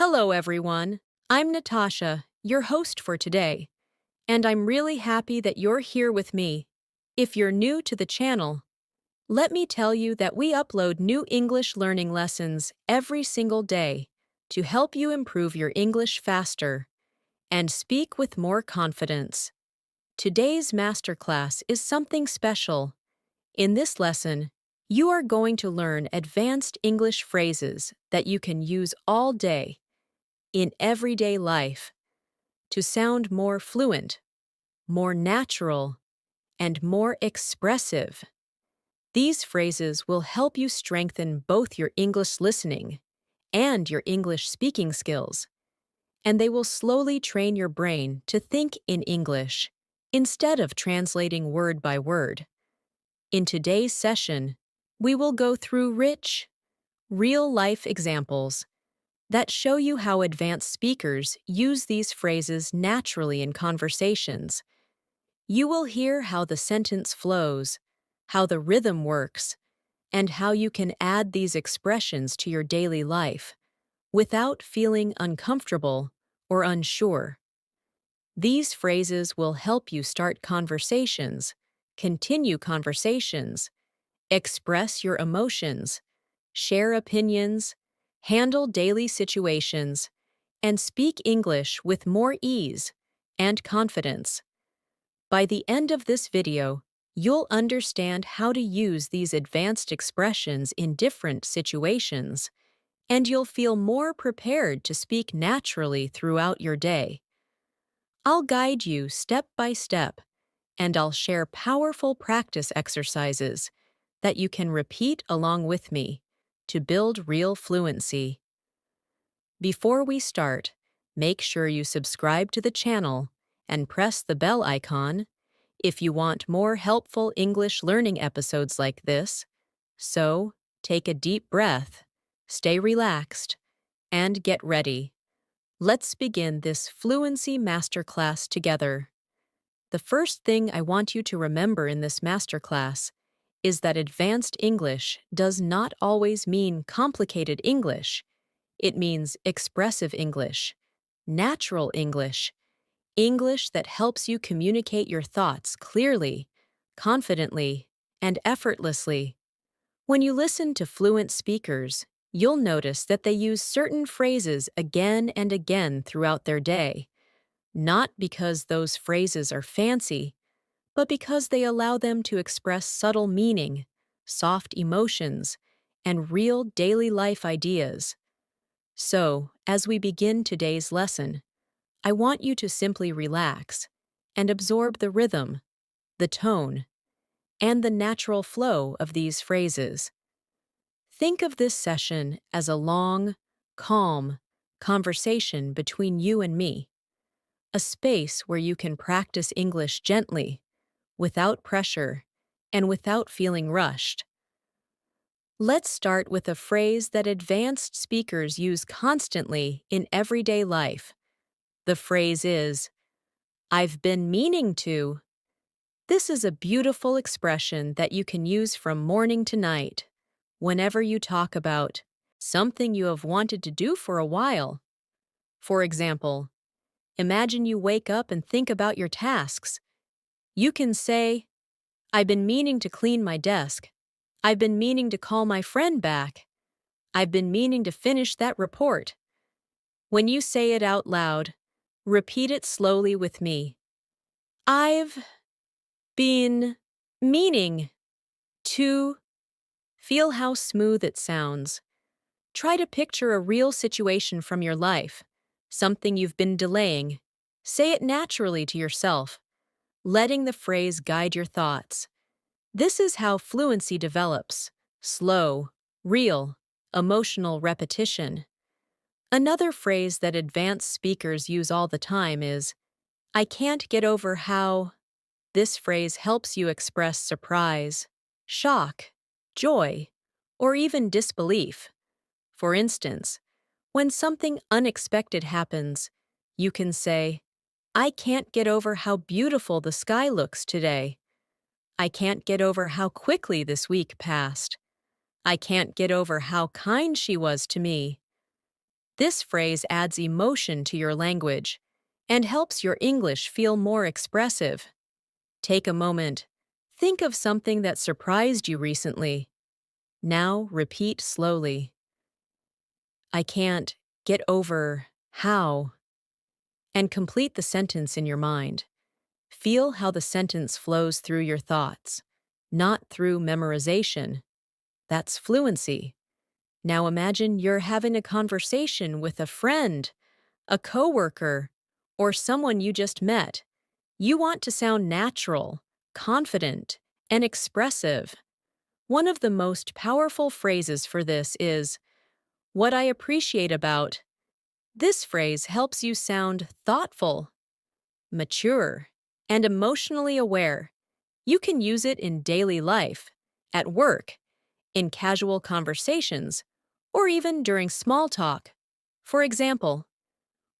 Hello, everyone. I'm Natasha, your host for today, and I'm really happy that you're here with me. If you're new to the channel, let me tell you that we upload new English learning lessons every single day to help you improve your English faster and speak with more confidence. Today's masterclass is something special. In this lesson, you are going to learn advanced English phrases that you can use all day in everyday life to sound more fluent, more natural, and more expressive. These phrases will help you strengthen both your English listening and your English speaking skills, and they will slowly train your brain to think in English instead of translating word by word. In today's session, we will go through rich, real-life examples that show you how advanced speakers use these phrases naturally in conversations. You will hear how the sentence flows, how the rhythm works, and how you can add these expressions to your daily life without feeling uncomfortable or unsure. These phrases will help you start conversations, continue conversations, express your emotions, share opinions, handle daily situations, and speak English with more ease and confidence. By the end of this video, you'll understand how to use these advanced expressions in different situations, and you'll feel more prepared to speak naturally throughout your day. I'll guide you step by step, and I'll share powerful practice exercises that you can repeat along with me to build real fluency. Before we start, make sure you subscribe to the channel and press the bell icon if you want more helpful English learning episodes like this. So, take a deep breath, stay relaxed, and get ready. Let's begin this fluency masterclass together. The first thing I want you to remember in this masterclass is that advanced English does not always mean complicated English. It means expressive English, natural English, English that helps you communicate your thoughts clearly, confidently, and effortlessly. When you listen to fluent speakers, you'll notice that they use certain phrases again and again throughout their day, not because those phrases are fancy, but because they allow them to express subtle meaning, soft emotions, and real daily life ideas. So, as we begin today's lesson, I want you to simply relax and absorb the rhythm, the tone, and the natural flow of these phrases. Think of this session as a long, calm conversation between you and me, a space where you can practice English gently, without pressure, and without feeling rushed. Let's start with a phrase that advanced speakers use constantly in everyday life. The phrase is, "I've been meaning to." This is a beautiful expression that you can use from morning to night, whenever you talk about something you have wanted to do for a while. For example, imagine you wake up and think about your tasks. You can say, "I've been meaning to clean my desk. I've been meaning to call my friend back. I've been meaning to finish that report." When you say it out loud, repeat it slowly with me. I've been meaning to. Feel how smooth it sounds. Try to picture a real situation from your life, something you've been delaying. Say it naturally to yourself, letting the phrase guide your thoughts. This is how fluency develops: slow, real, emotional repetition. Another phrase that advanced speakers use all the time is, "I can't get over how." This phrase helps you express surprise, shock, joy, or even disbelief. For instance, when something unexpected happens, you can say, "I can't get over how beautiful the sky looks today." "I can't get over how quickly this week passed." "I can't get over how kind she was to me." This phrase adds emotion to your language and helps your English feel more expressive. Take a moment. Think of something that surprised you recently. Now repeat slowly. I can't get over how, and complete the sentence in your mind. Feel how the sentence flows through your thoughts, not through memorization. That's fluency. Now imagine you're having a conversation with a friend, a coworker, or someone you just met. You want to sound natural, confident, and expressive. One of the most powerful phrases for this is, "What I appreciate about." This phrase helps you sound thoughtful, mature, and emotionally aware. You can use it in daily life, at work, in casual conversations, or even during small talk. For example,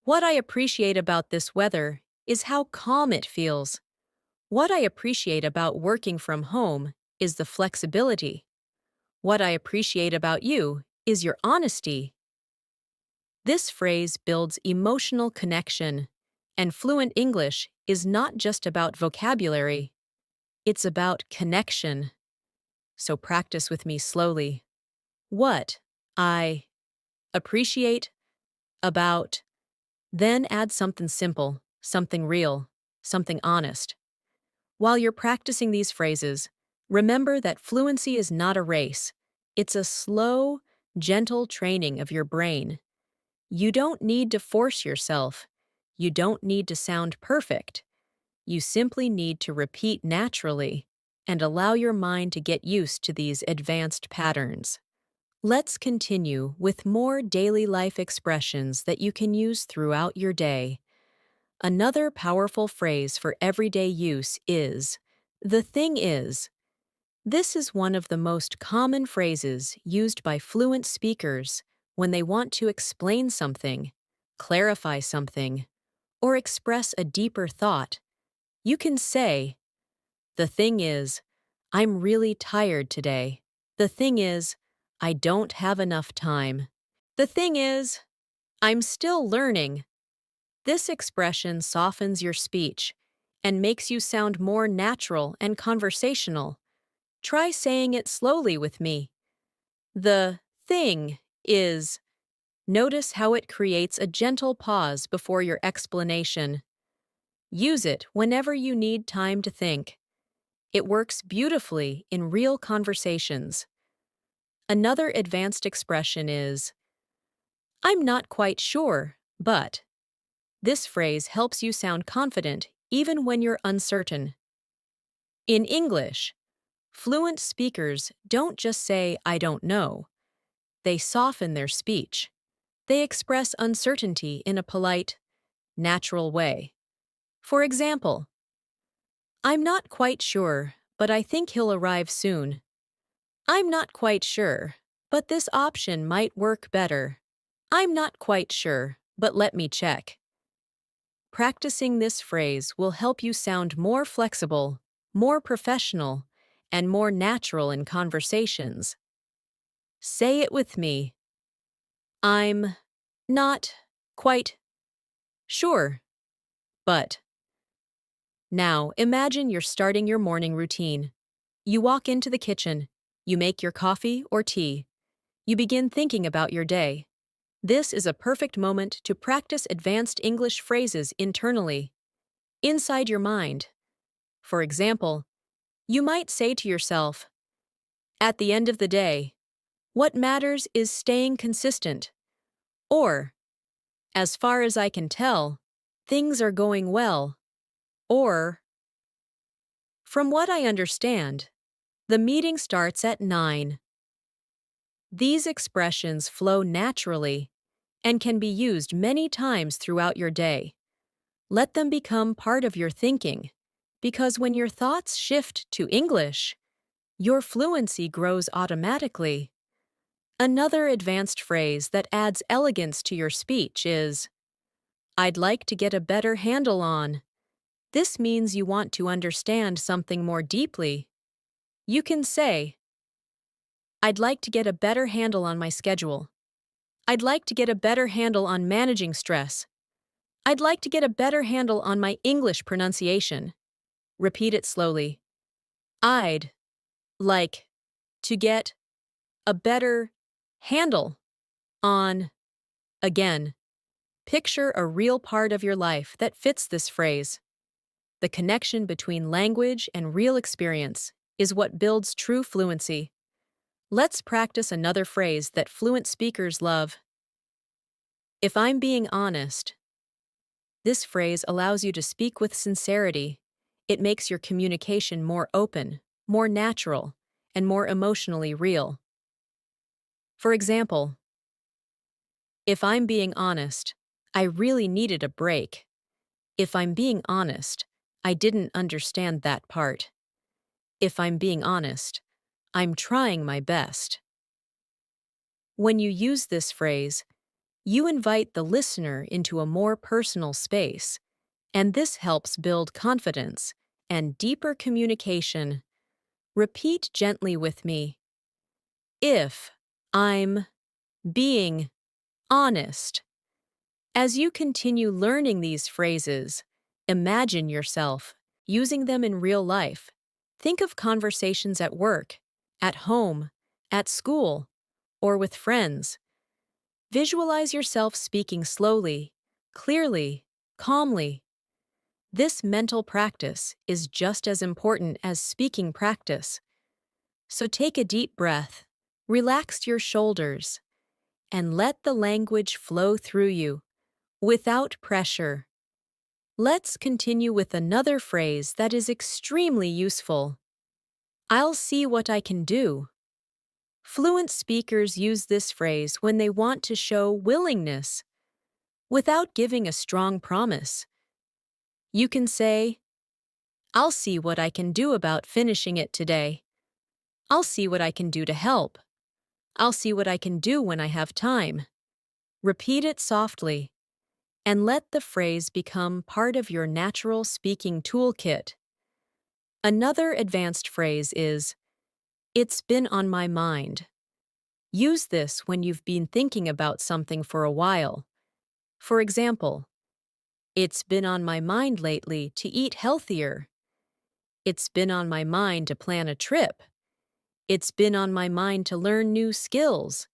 what I appreciate about this weather is how calm it feels. What I appreciate about working from home is the flexibility. What I appreciate about you is your honesty. This phrase builds emotional connection, and fluent English is not just about vocabulary, it's about connection. So practice with me slowly. What I appreciate about, then add something simple, something real, something honest. While you're practicing these phrases, remember that fluency is not a race. It's a slow, gentle training of your brain. You don't need to force yourself. You don't need to sound perfect. You simply need to repeat naturally and allow your mind to get used to these advanced patterns. Let's continue with more daily life expressions that you can use throughout your day. Another powerful phrase for everyday use is, "the thing is." This is one of the most common phrases used by fluent speakers when they want to explain something, clarify something, or express a deeper thought. You can say, "The thing is, I'm really tired today." "The thing is, I don't have enough time." "The thing is, I'm still learning." This expression softens your speech and makes you sound more natural and conversational. Try saying it slowly with me. The thing is. Notice how it creates a gentle pause before your explanation. Use it whenever you need time to think. It works beautifully in real conversations. Another advanced expression is, "I'm not quite sure, but." This phrase helps you sound confident even when you're uncertain. In English, fluent speakers don't just say, "I don't know." They soften their speech. They express uncertainty in a polite, natural way. For example, "I'm not quite sure, but I think he'll arrive soon." "I'm not quite sure, but this option might work better." "I'm not quite sure, but let me check." Practicing this phrase will help you sound more flexible, more professional, and more natural in conversations. Say it with me. I'm not quite sure, but. Now, imagine you're starting your morning routine. You walk into the kitchen. You make your coffee or tea. You begin thinking about your day. This is a perfect moment to practice advanced English phrases internally, inside your mind. For example, you might say to yourself, "At the end of the day, what matters is staying consistent." Or, "As far as I can tell, things are going well." Or, "From what I understand, the meeting starts at 9. These expressions flow naturally and can be used many times throughout your day. Let them become part of your thinking, because when your thoughts shift to English, your fluency grows automatically. Another advanced phrase that adds elegance to your speech is, "I'd like to get a better handle on." This means you want to understand something more deeply. You can say, "I'd like to get a better handle on my schedule." I'd like to get a better handle on managing stress. I'd like to get a better handle on my English pronunciation. Repeat it slowly. I'd like to get a better handle on. Again, picture a real part of your life that fits this phrase. The connection between language and real experience is what builds true fluency. Let's practice another phrase that fluent speakers love. If I'm being honest, this phrase allows you to speak with sincerity. It makes your communication more open, more natural, and more emotionally real. For example, if I'm being honest, I really needed a break. If I'm being honest, I didn't understand that part. If I'm being honest, I'm trying my best. When you use this phrase, you invite the listener into a more personal space, and this helps build confidence and deeper communication. Repeat gently with me. If I'm being honest. As you continue learning these phrases, imagine yourself using them in real life. Think of conversations at work, at home, at school, or with friends. Visualize yourself speaking slowly, clearly, calmly. This mental practice is just as important as speaking practice. So take a deep breath, relax your shoulders, and let the language flow through you, without pressure. Let's continue with another phrase that is extremely useful. I'll see what I can do. Fluent speakers use this phrase when they want to show willingness, without giving a strong promise. You can say, I'll see what I can do about finishing it today. I'll see what I can do to help. I'll see what I can do when I have time. Repeat it softly, and let the phrase become part of your natural speaking toolkit. Another advanced phrase is, it's been on my mind. Use this when you've been thinking about something for a while. For example, it's been on my mind lately to eat healthier. It's been on my mind to plan a trip. It's been on my mind to learn new skills.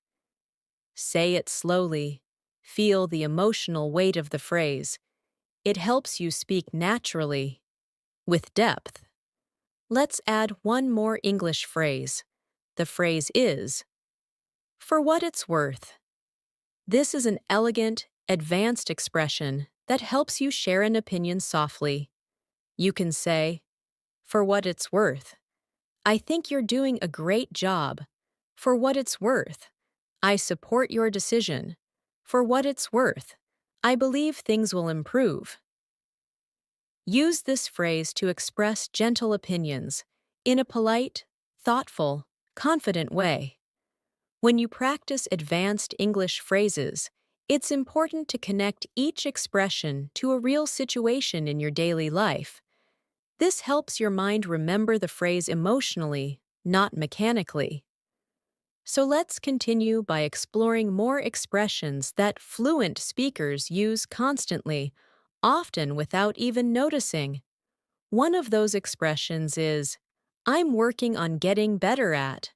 Say it slowly. Feel the emotional weight of the phrase. It helps you speak naturally, with depth. Let's add one more English phrase. The phrase is, for what it's worth. This is an elegant, advanced expression that helps you share an opinion softly. You can say, for what it's worth. I think you're doing a great job. For what it's worth. I support your decision. For what it's worth. I believe things will improve. Use this phrase to express gentle opinions in a polite, thoughtful, confident way. When you practice advanced English phrases, it's important to connect each expression to a real situation in your daily life. This helps your mind remember the phrase emotionally, not mechanically. So let's continue by exploring more expressions that fluent speakers use constantly, often without even noticing. One of those expressions is, I'm working on getting better at.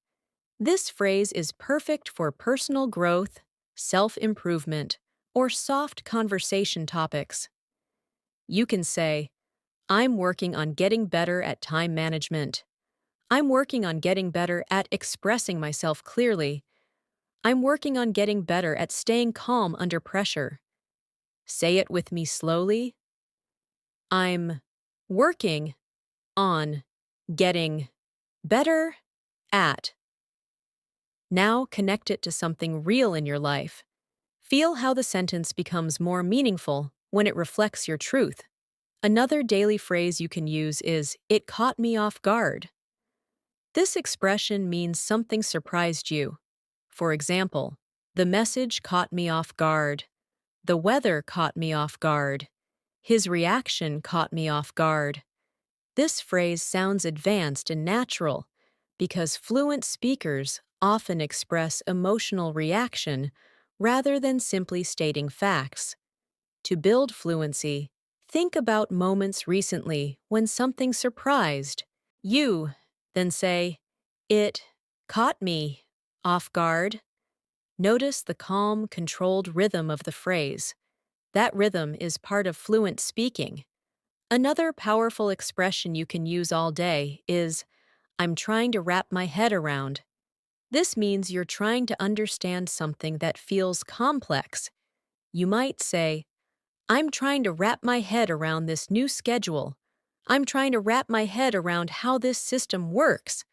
This phrase is perfect for personal growth, self-improvement, or soft conversation topics. You can say, I'm working on getting better at time management. I'm working on getting better at expressing myself clearly. I'm working on getting better at staying calm under pressure. Say it with me slowly. I'm working on getting better at. Now connect it to something real in your life. Feel how the sentence becomes more meaningful when it reflects your truth. Another daily phrase you can use is, it caught me off guard. This expression means something surprised you. For example, the message caught me off guard. The weather caught me off guard. His reaction caught me off guard. This phrase sounds advanced and natural because fluent speakers often express emotional reaction rather than simply stating facts. To build fluency, think about moments recently when something surprised you, then say, "It caught me off guard." Notice the calm, controlled rhythm of the phrase. That rhythm is part of fluent speaking. Another powerful expression you can use all day is, "I'm trying to wrap my head around." This means you're trying to understand something that feels complex. You might say, "I'm trying to wrap my head around this new schedule. I'm trying to wrap my head around how this system works.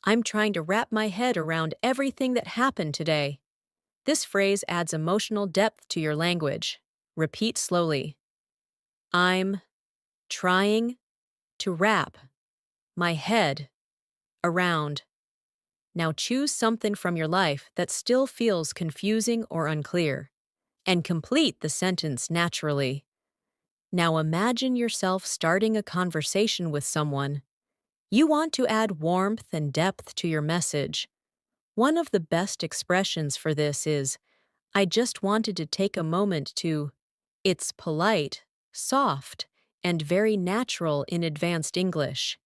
I'm trying to wrap my head around everything that happened today." This phrase adds emotional depth to your language. Repeat slowly. I'm trying to wrap my head around. Now choose something from your life that still feels confusing or unclear, and complete the sentence naturally. Now imagine yourself starting a conversation with someone. You want to add warmth and depth to your message. One of the best expressions for this is, "I just wanted to take a moment to." It's polite, soft, and very natural in advanced English.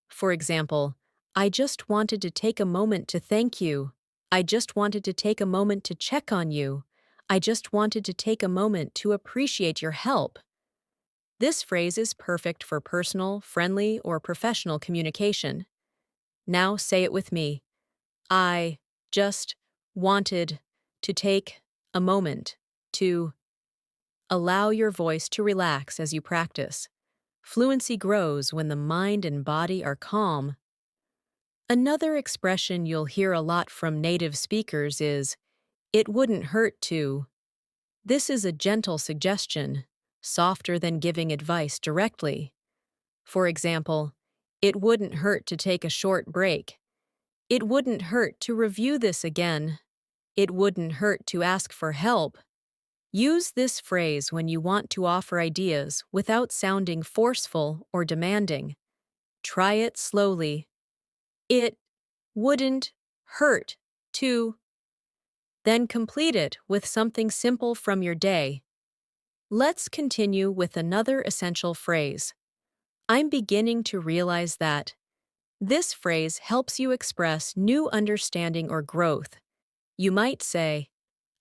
For example, "I just wanted to take a moment to thank you." "I just wanted to take a moment to check on you." "I just wanted to take a moment to appreciate your help." This phrase is perfect for personal, friendly, or professional communication. Now say it with me. I just wanted to take a moment to. Allow your voice to relax as you practice. Fluency grows when the mind and body are calm. Another expression you'll hear a lot from native speakers is, "It wouldn't hurt to." This is a gentle suggestion, softer than giving advice directly. For example, "It wouldn't hurt to take a short break." "It wouldn't hurt to review this again." "It wouldn't hurt to ask for help." Use this phrase when you want to offer ideas without sounding forceful or demanding. Try it slowly. It wouldn't hurt to. Then complete it with something simple from your day. Let's continue with another essential phrase. I'm beginning to realize that. This phrase helps you express new understanding or growth. You might say,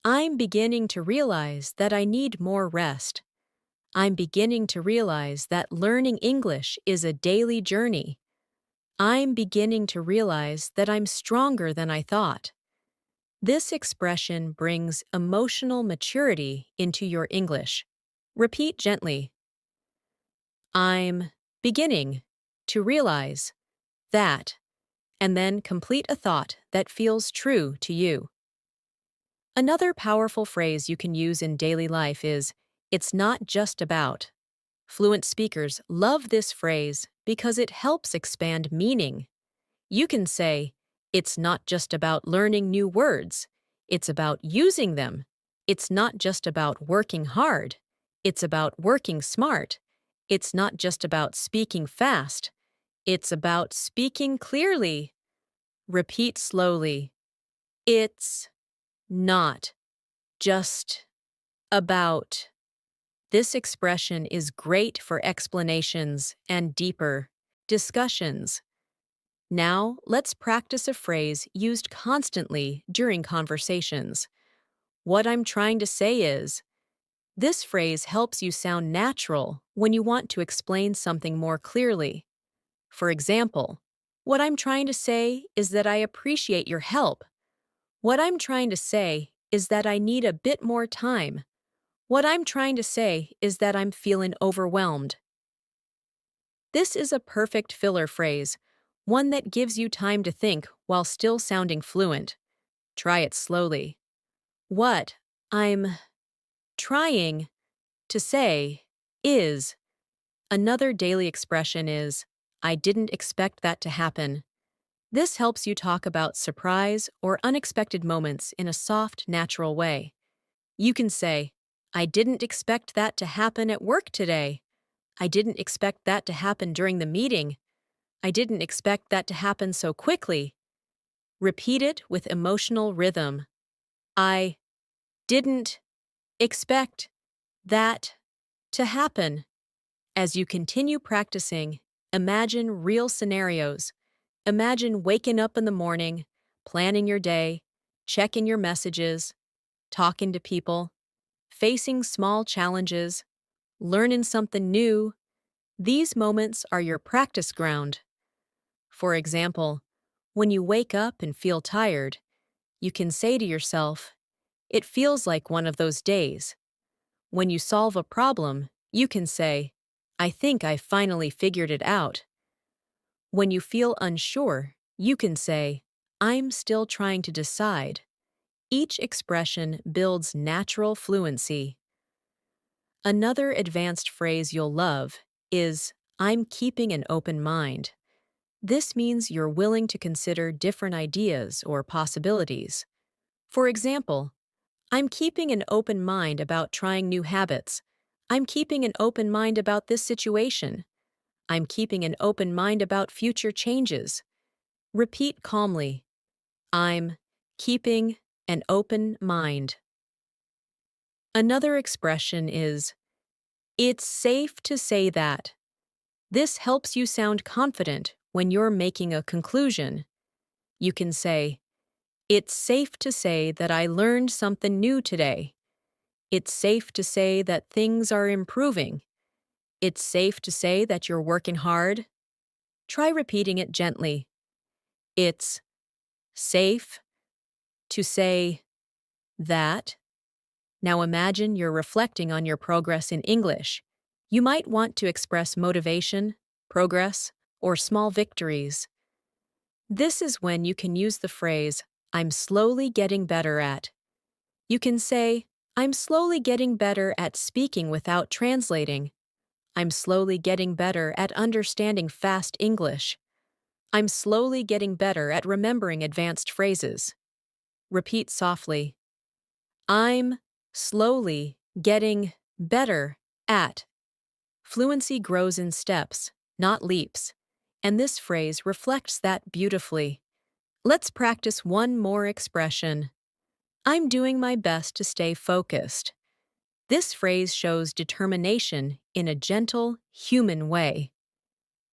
"I'm beginning to realize that I need more rest." "I'm beginning to realize that learning English is a daily journey." "I'm beginning to realize that I'm stronger than I thought." This expression brings emotional maturity into your English. Repeat gently. I'm beginning to realize that, and then complete a thought that feels true to you. Another powerful phrase you can use in daily life is, "It's not just about." Fluent speakers love this phrase because it helps expand meaning. You can say, "It's not just about learning new words. It's about using them." "It's not just about working hard. It's about working smart." "It's not just about speaking fast. It's about speaking clearly." Repeat slowly. It's not just about. This expression is great for explanations and deeper discussions. Now, let's practice a phrase used constantly during conversations. What I'm trying to say is, this phrase helps you sound natural when you want to explain something more clearly. For example, what I'm trying to say is that I appreciate your help. What I'm trying to say is that I need a bit more time. What I'm trying to say is that I'm feeling overwhelmed. This is a perfect filler phrase, one that gives you time to think while still sounding fluent. Try it slowly. What I'm trying to say is. Another daily expression is, "I didn't expect that to happen." This helps you talk about surprise or unexpected moments in a soft, natural way. You can say, "I didn't expect that to happen at work today." "I didn't expect that to happen during the meeting." "I didn't expect that to happen so quickly." Repeat it with emotional rhythm. I didn't expect that to happen. As you continue practicing, imagine real scenarios. Imagine waking up in the morning, planning your day, checking your messages, talking to people, facing small challenges, learning something new. These moments are your practice ground. For example, when you wake up and feel tired, you can say to yourself, "It feels like one of those days." When you solve a problem, you can say, "I think I finally figured it out." When you feel unsure, you can say, "I'm still trying to decide." Each expression builds natural fluency. Another advanced phrase you'll love is, "I'm keeping an open mind." This means you're willing to consider different ideas or possibilities. For example, "I'm keeping an open mind about trying new habits." "I'm keeping an open mind about this situation." "I'm keeping an open mind about future changes." Repeat calmly, "I'm keeping an open mind." Another expression is, "It's safe to say that." This helps you sound confident when you're making a conclusion. You can say, "It's safe to say that I learned something new today." "It's safe to say that things are improving." "It's safe to say that you're working hard." Try repeating it gently. It's safe to say that. Now imagine you're reflecting on your progress in English. You might want to express motivation, progress, or small victories. This is when you can use the phrase, "I'm slowly getting better at." You can say, "I'm slowly getting better at speaking without translating." "I'm slowly getting better at understanding fast English." "I'm slowly getting better at remembering advanced phrases." Repeat softly, "I'm slowly getting better at." Fluency grows in steps, not leaps, and this phrase reflects that beautifully. Let's practice one more expression. "I'm doing my best to stay focused." This phrase shows determination in a gentle, human way.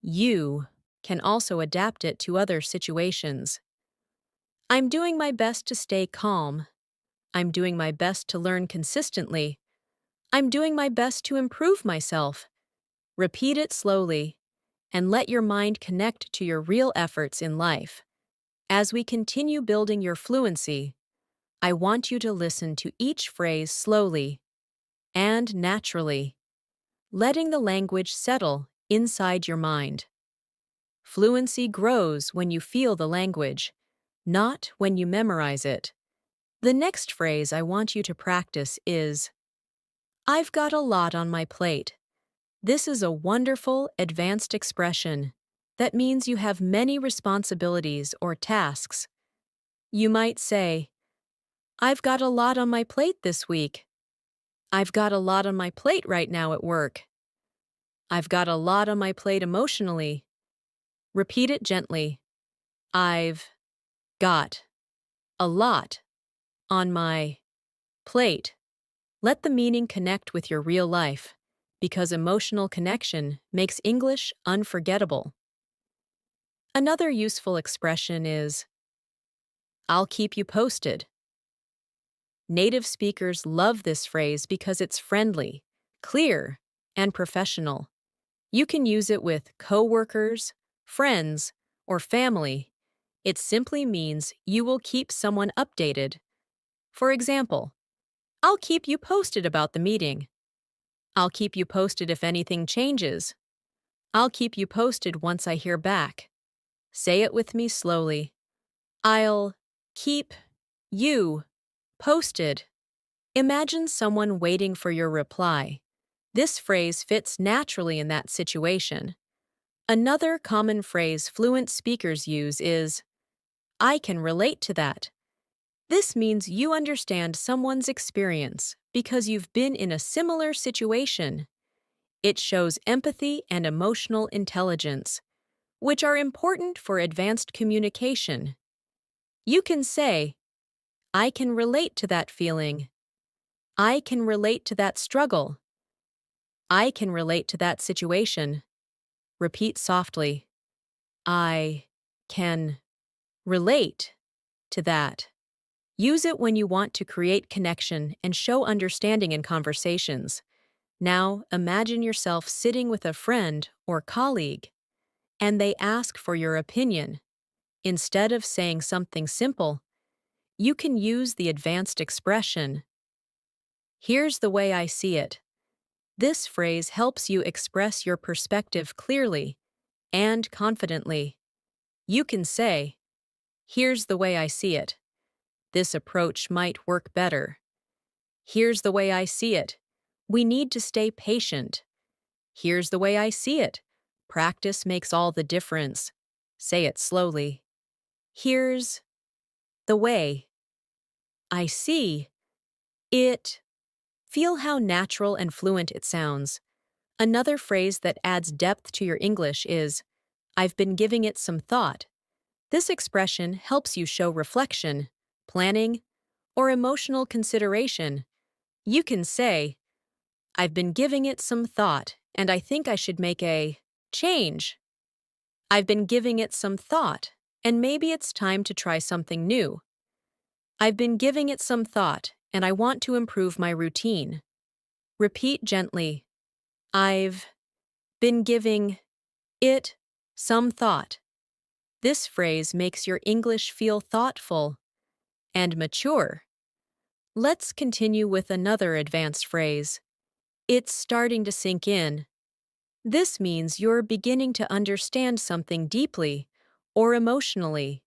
You can also adapt it to other situations. "I'm doing my best to stay calm." "I'm doing my best to learn consistently." "I'm doing my best to improve myself." Repeat it slowly and let your mind connect to your real efforts in life. As we continue building your fluency, I want you to listen to each phrase slowly and naturally, letting the language settle inside your mind. Fluency grows when you feel the language, not when you memorize it. The next phrase I want you to practice is, "I've got a lot on my plate." This is a wonderful, advanced expression that means you have many responsibilities or tasks. You might say, "I've got a lot on my plate this week." "I've got a lot on my plate right now at work." "I've got a lot on my plate emotionally." Repeat it gently. "I've got a lot on my plate." Let the meaning connect with your real life, because emotional connection makes English unforgettable. Another useful expression is, "I'll keep you posted." Native speakers love this phrase because it's friendly, clear, and professional. You can use it with coworkers, friends, or family. It simply means you will keep someone updated. For example, "I'll keep you posted about the meeting." "I'll keep you posted if anything changes." "I'll keep you posted once I hear back." Say it with me slowly. "I'll keep you posted." Imagine someone waiting for your reply. This phrase fits naturally in that situation. Another common phrase fluent speakers use is, "I can relate to that." This means you understand someone's experience because you've been in a similar situation. It shows empathy and emotional intelligence, which are important for advanced communication. You can say, "I can relate to that feeling." I can relate to that struggle. I can relate to that situation. Repeat softly. I can relate to that. Use it when you want to create connection and show understanding in conversations. Now, imagine yourself sitting with a friend or colleague, and they ask for your opinion. Instead of saying something simple, you can use the advanced expression, "Here's the way I see it." This phrase helps you express your perspective clearly and confidently. You can say, "Here's the way I see it. This approach might work better." "Here's the way I see it. We need to stay patient." "Here's the way I see it. Practice makes all the difference." Say it slowly. "Here's the way I see it." Feel how natural and fluent it sounds. Another phrase that adds depth to your English is, "I've been giving it some thought." This expression helps you show reflection, planning, or emotional consideration. You can say, "I've been giving it some thought, and I think I should make a change." "I've been giving it some thought, and maybe it's time to try something new." "I've been giving it some thought, and I want to improve my routine." Repeat gently. I've been giving it some thought. This phrase makes your English feel thoughtful and mature. Let's continue with another advanced phrase. It's starting to sink in. This means you're beginning to understand something deeply or emotionally.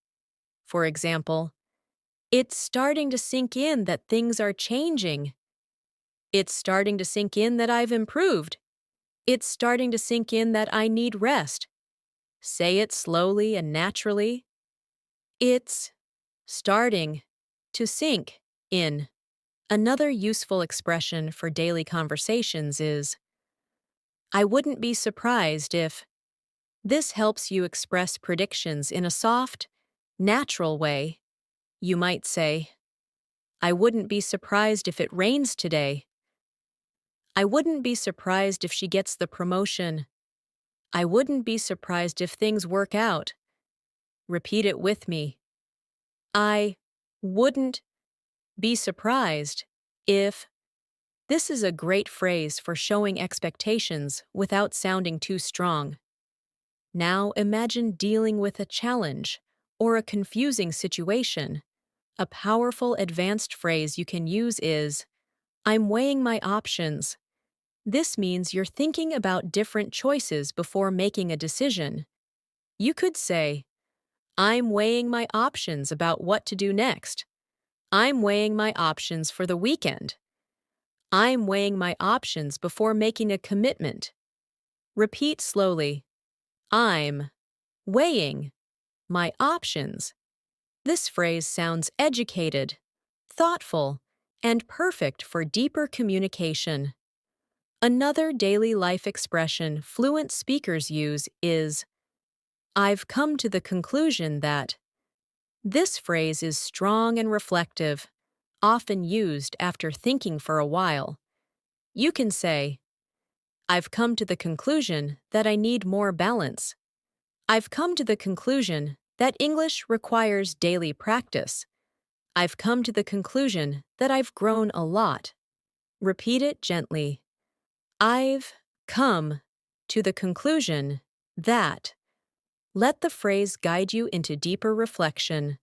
For example, it's starting to sink in that things are changing. It's starting to sink in that I've improved. It's starting to sink in that I need rest. Say it slowly and naturally. It's starting to sink in. Another useful expression for daily conversations is, "I wouldn't be surprised if." This helps you express predictions in a soft, natural way. You might say, "I wouldn't be surprised if it rains today." "I wouldn't be surprised if she gets the promotion." "I wouldn't be surprised if things work out." Repeat it with me. I wouldn't be surprised if. This is a great phrase for showing expectations without sounding too strong. Now imagine dealing with a challenge or a confusing situation. A powerful advanced phrase you can use is, "I'm weighing my options." This means you're thinking about different choices before making a decision. You could say, "I'm weighing my options about what to do next." "I'm weighing my options for the weekend." "I'm weighing my options before making a commitment." Repeat slowly. I'm weighing my options. This phrase sounds educated, thoughtful, and perfect for deeper communication. Another daily life expression fluent speakers use is, "I've come to the conclusion that." This phrase is strong and reflective, often used after thinking for a while. You can say, "I've come to the conclusion that I need more balance." "I've come to the conclusion that English requires daily practice." "I've come to the conclusion that I've grown a lot." Repeat it gently. I've come to the conclusion that. Let the phrase guide you into deeper reflection.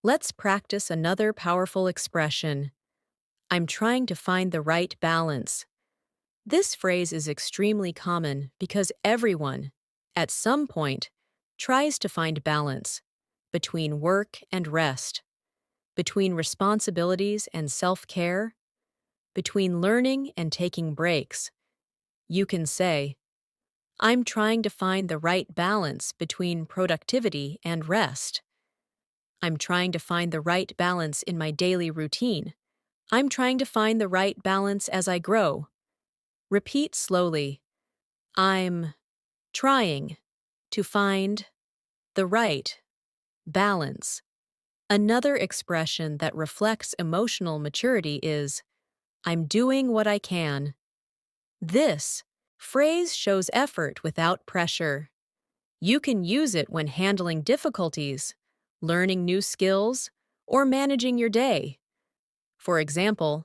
Let's practice another powerful expression. I'm trying to find the right balance. This phrase is extremely common because everyone, at some point, tries to find balance between work and rest, between responsibilities and self-care, between learning and taking breaks. You can say, "I'm trying to find the right balance between productivity and rest." "I'm trying to find the right balance in my daily routine." "I'm trying to find the right balance as I grow." Repeat slowly. I'm trying to find the right balance. Another expression that reflects emotional maturity is, I'm doing what I can. This phrase shows effort without pressure. You can use it when handling difficulties, learning new skills, or managing your day. For example,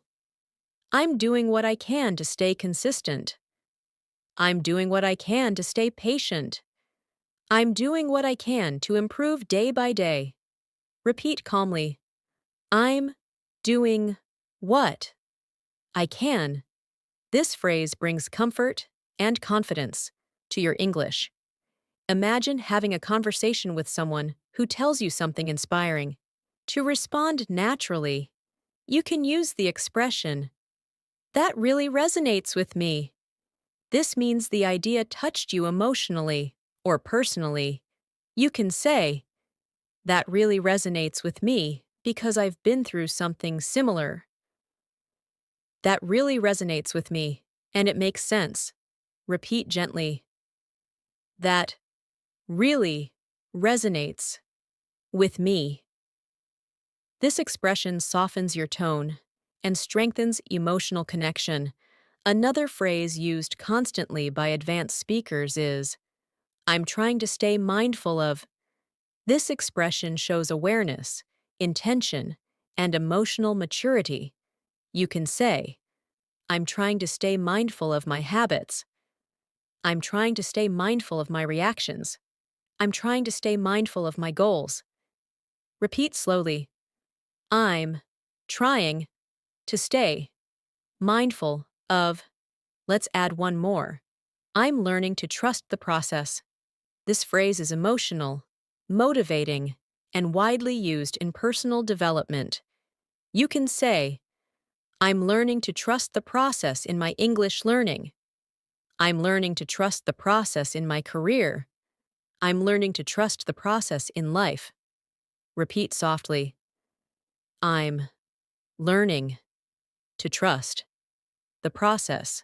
I'm doing what I can to stay consistent. I'm doing what I can to stay patient. I'm doing what I can to improve day by day. Repeat calmly. I'm doing what I can. This phrase brings comfort and confidence to your English. Imagine having a conversation with someone who tells you something inspiring. To respond naturally, you can use the expression, "That really resonates with me." This means the idea touched you emotionally or personally. You can say, "That really resonates with me because I've been through something similar." That really resonates with me, and it makes sense. Repeat gently. That really resonates with me. This expression softens your tone and strengthens emotional connection. Another phrase used constantly by advanced speakers is, "I'm trying to stay mindful of." This expression shows awareness, intention, and emotional maturity. You can say, "I'm trying to stay mindful of my habits." "I'm trying to stay mindful of my reactions." "I'm trying to stay mindful of my goals." Repeat slowly. I'm trying to stay mindful of. Let's add one more. I'm learning to trust the process. This phrase is emotional, motivating, and widely used in personal development. You can say, "I'm learning to trust the process in my English learning." "I'm learning to trust the process in my career." "I'm learning to trust the process in life." Repeat softly. I'm learning to trust the process.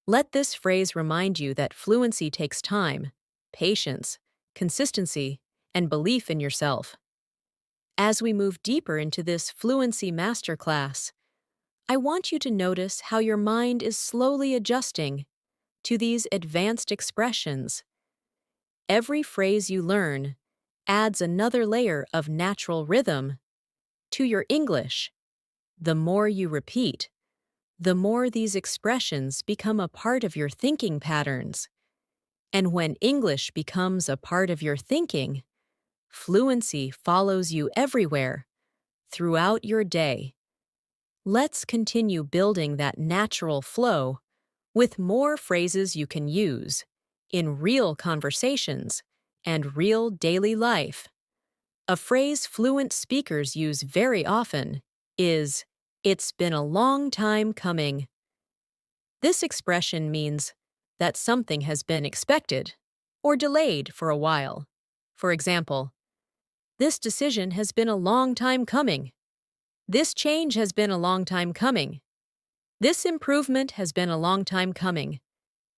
Let this phrase remind you that fluency takes time, patience, consistency, and belief in yourself. As we move deeper into this fluency masterclass, I want you to notice how your mind is slowly adjusting to these advanced expressions. Every phrase you learn adds another layer of natural rhythm to your English. The more you repeat, the more these expressions become a part of your thinking patterns. And when English becomes a part of your thinking, fluency follows you everywhere, throughout your day. Let's continue building that natural flow with more phrases you can use in real conversations and real daily life. A phrase fluent speakers use very often is, "It's been a long time coming." This expression means that something has been expected or delayed for a while. For example, "This decision has been a long time coming." "This change has been a long time coming." "This improvement has been a long time coming."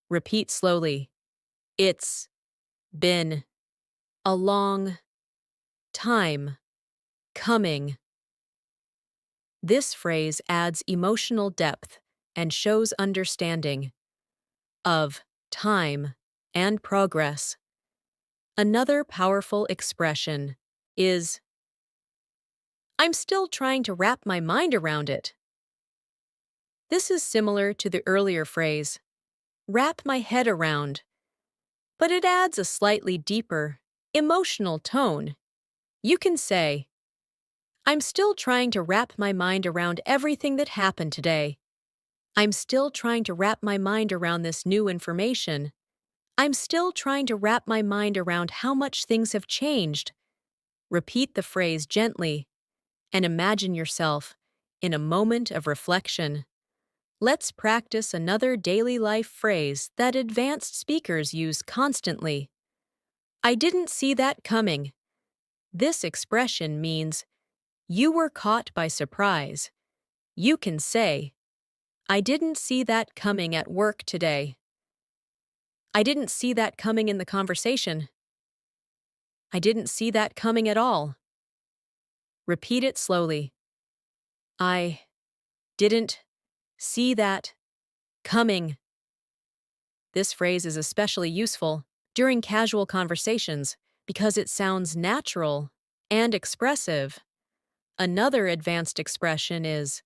Repeat slowly. It's been a long time coming. This phrase adds emotional depth and shows understanding of time and progress. Another powerful expression is, "I'm still trying to wrap my mind around it." This is similar to the earlier phrase, "wrap my head around," but it adds a slightly deeper, emotional tone. You can say, "I'm still trying to wrap my mind around everything that happened today." "I'm still trying to wrap my mind around this new information." "I'm still trying to wrap my mind around how much things have changed." Repeat the phrase gently and imagine yourself in a moment of reflection. Let's practice another daily life phrase that advanced speakers use constantly. I didn't see that coming. This expression means you were caught by surprise. You can say, "I didn't see that coming at work today." "I didn't see that coming in the conversation." "I didn't see that coming at all." Repeat it slowly. I didn't see that coming. This phrase is especially useful during casual conversations because it sounds natural and expressive. Another advanced expression is,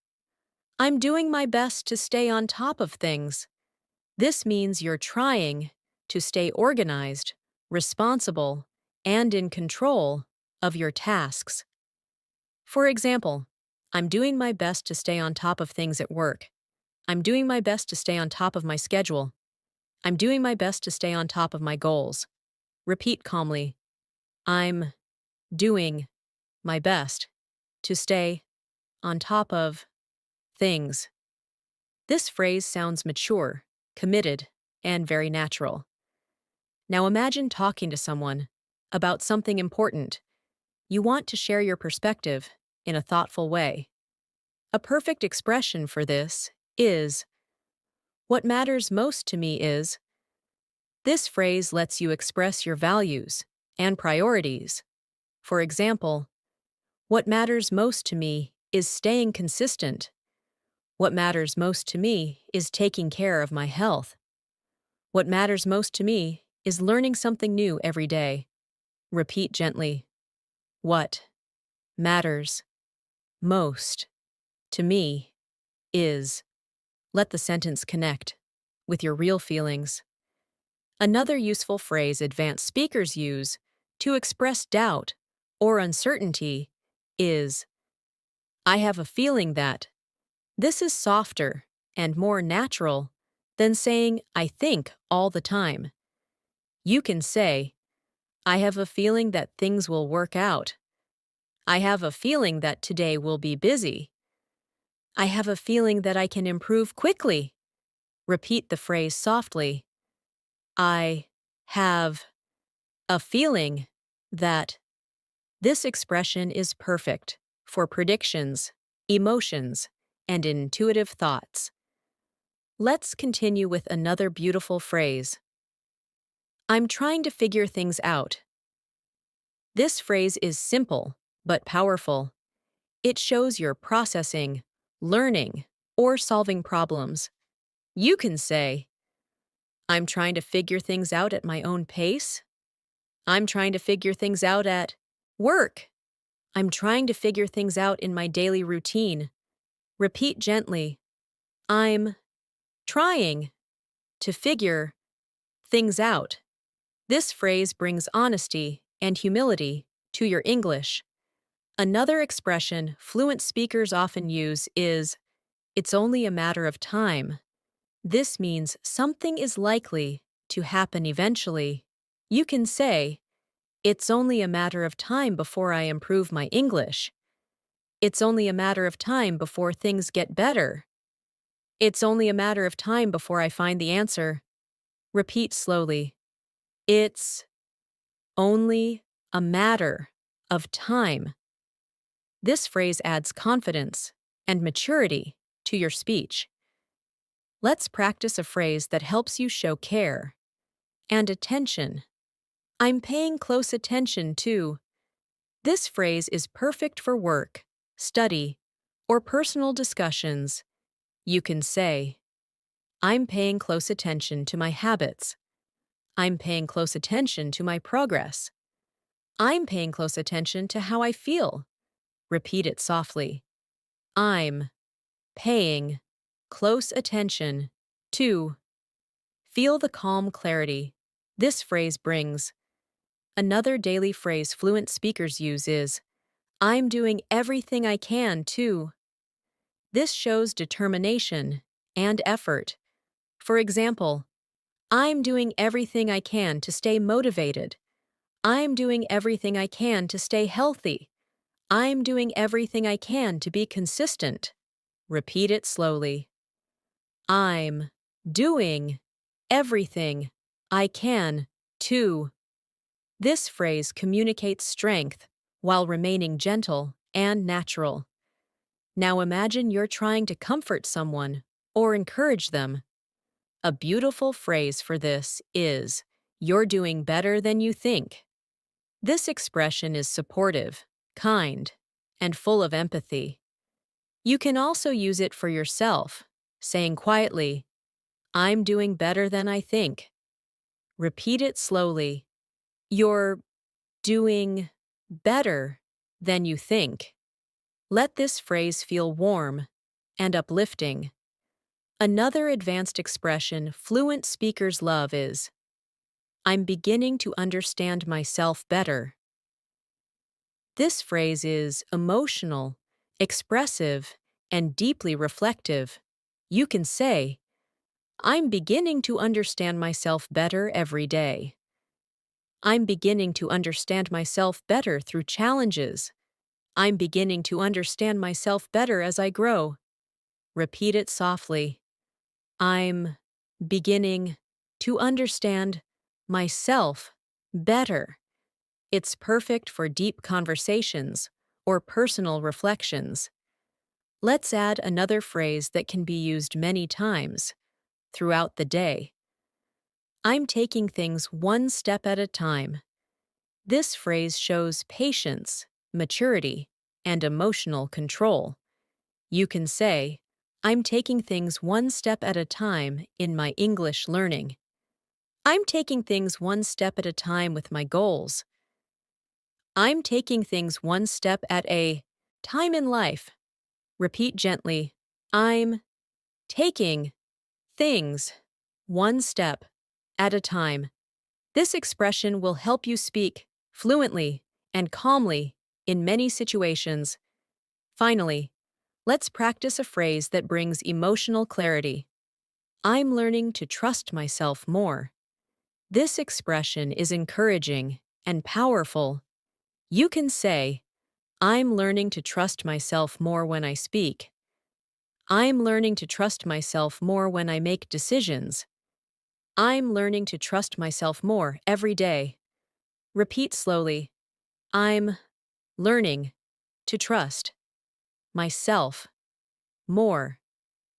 I'm doing my best to stay on top of things. This means you're trying to stay organized, responsible, and in control of your tasks. For example, I'm doing my best to stay on top of things at work. I'm doing my best to stay on top of my schedule. I'm doing my best to stay on top of my goals. Repeat calmly. I'm doing my best to stay on top of things. This phrase sounds mature, committed, and very natural. Now imagine talking to someone about something important. You want to share your perspective in a thoughtful way. A perfect expression for this is, what matters most to me is. This phrase lets you express your values and priorities. For example, what matters most to me is staying consistent. What matters most to me is taking care of my health. What matters most to me is learning something new every day. Repeat gently. What matters most to me is. Let the sentence connect with your real feelings. Another useful phrase advanced speakers use to express doubt or uncertainty is, I have a feeling that. This is softer and more natural than saying I think all the time. You can say, I have a feeling that things will work out. I have a feeling that today will be busy. I have a feeling that I can improve quickly. Repeat the phrase softly. I have a feeling that. This expression is perfect for predictions, emotions, and intuitive thoughts. Let's continue with another beautiful phrase. I'm trying to figure things out. This phrase is simple but powerful. It shows you're processing, learning, or solving problems. You can say, I'm trying to figure things out at my own pace. I'm trying to figure things out at work. I'm trying to figure things out in my daily routine. Repeat gently. I'm trying to figure things out. This phrase brings honesty and humility to your English. Another expression fluent speakers often use is, it's only a matter of time. This means something is likely to happen eventually. You can say, it's only a matter of time before I improve my English. It's only a matter of time before things get better. It's only a matter of time before I find the answer. Repeat slowly. It's only a matter of time. This phrase adds confidence and maturity to your speech. Let's practice a phrase that helps you show care and attention. I'm paying close attention to. This phrase is perfect for work, study, or personal discussions. You can say, I'm paying close attention to my habits. I'm paying close attention to my progress. I'm paying close attention to how I feel. Repeat it softly. I'm paying close attention to. Feel the calm clarity this phrase brings. Another daily phrase fluent speakers use is, I'm doing everything I can to. This shows determination and effort. For example, I'm doing everything I can to stay motivated. I'm doing everything I can to stay healthy. I'm doing everything I can to be consistent. Repeat it slowly. I'm doing everything I can to. This phrase communicates strength while remaining gentle and natural. Now imagine you're trying to comfort someone or encourage them. A beautiful phrase for this is, you're doing better than you think. This expression is supportive, kind, and full of empathy. You can also use it for yourself saying quietly, I'm doing better than I think. Repeat it slowly. You're doing better than you think. Let this phrase feel warm and uplifting. Another advanced expression fluent speakers love is, I'm beginning to understand myself better. This phrase is emotional, expressive, and deeply reflective. You can say, I'm beginning to understand myself better every day. I'm beginning to understand myself better through challenges. I'm beginning to understand myself better as I grow. Repeat it softly. I'm beginning to understand myself better. It's perfect for deep conversations or personal reflections. Let's add another phrase that can be used many times throughout the day. I'm taking things one step at a time. This phrase shows patience, maturity, and emotional control. You can say, I'm taking things one step at a time in my English learning. I'm taking things one step at a time with my goals. I'm taking things one step at a time in life. Repeat gently, I'm taking things one step at a time. This expression will help you speak fluently and calmly in many situations. Finally, let's practice a phrase that brings emotional clarity. I'm learning to trust myself more. This expression is encouraging and powerful. You can say, I'm learning to trust myself more when I speak. I'm learning to trust myself more when I make decisions. I'm learning to trust myself more every day. Repeat slowly. I'm learning to trust myself more.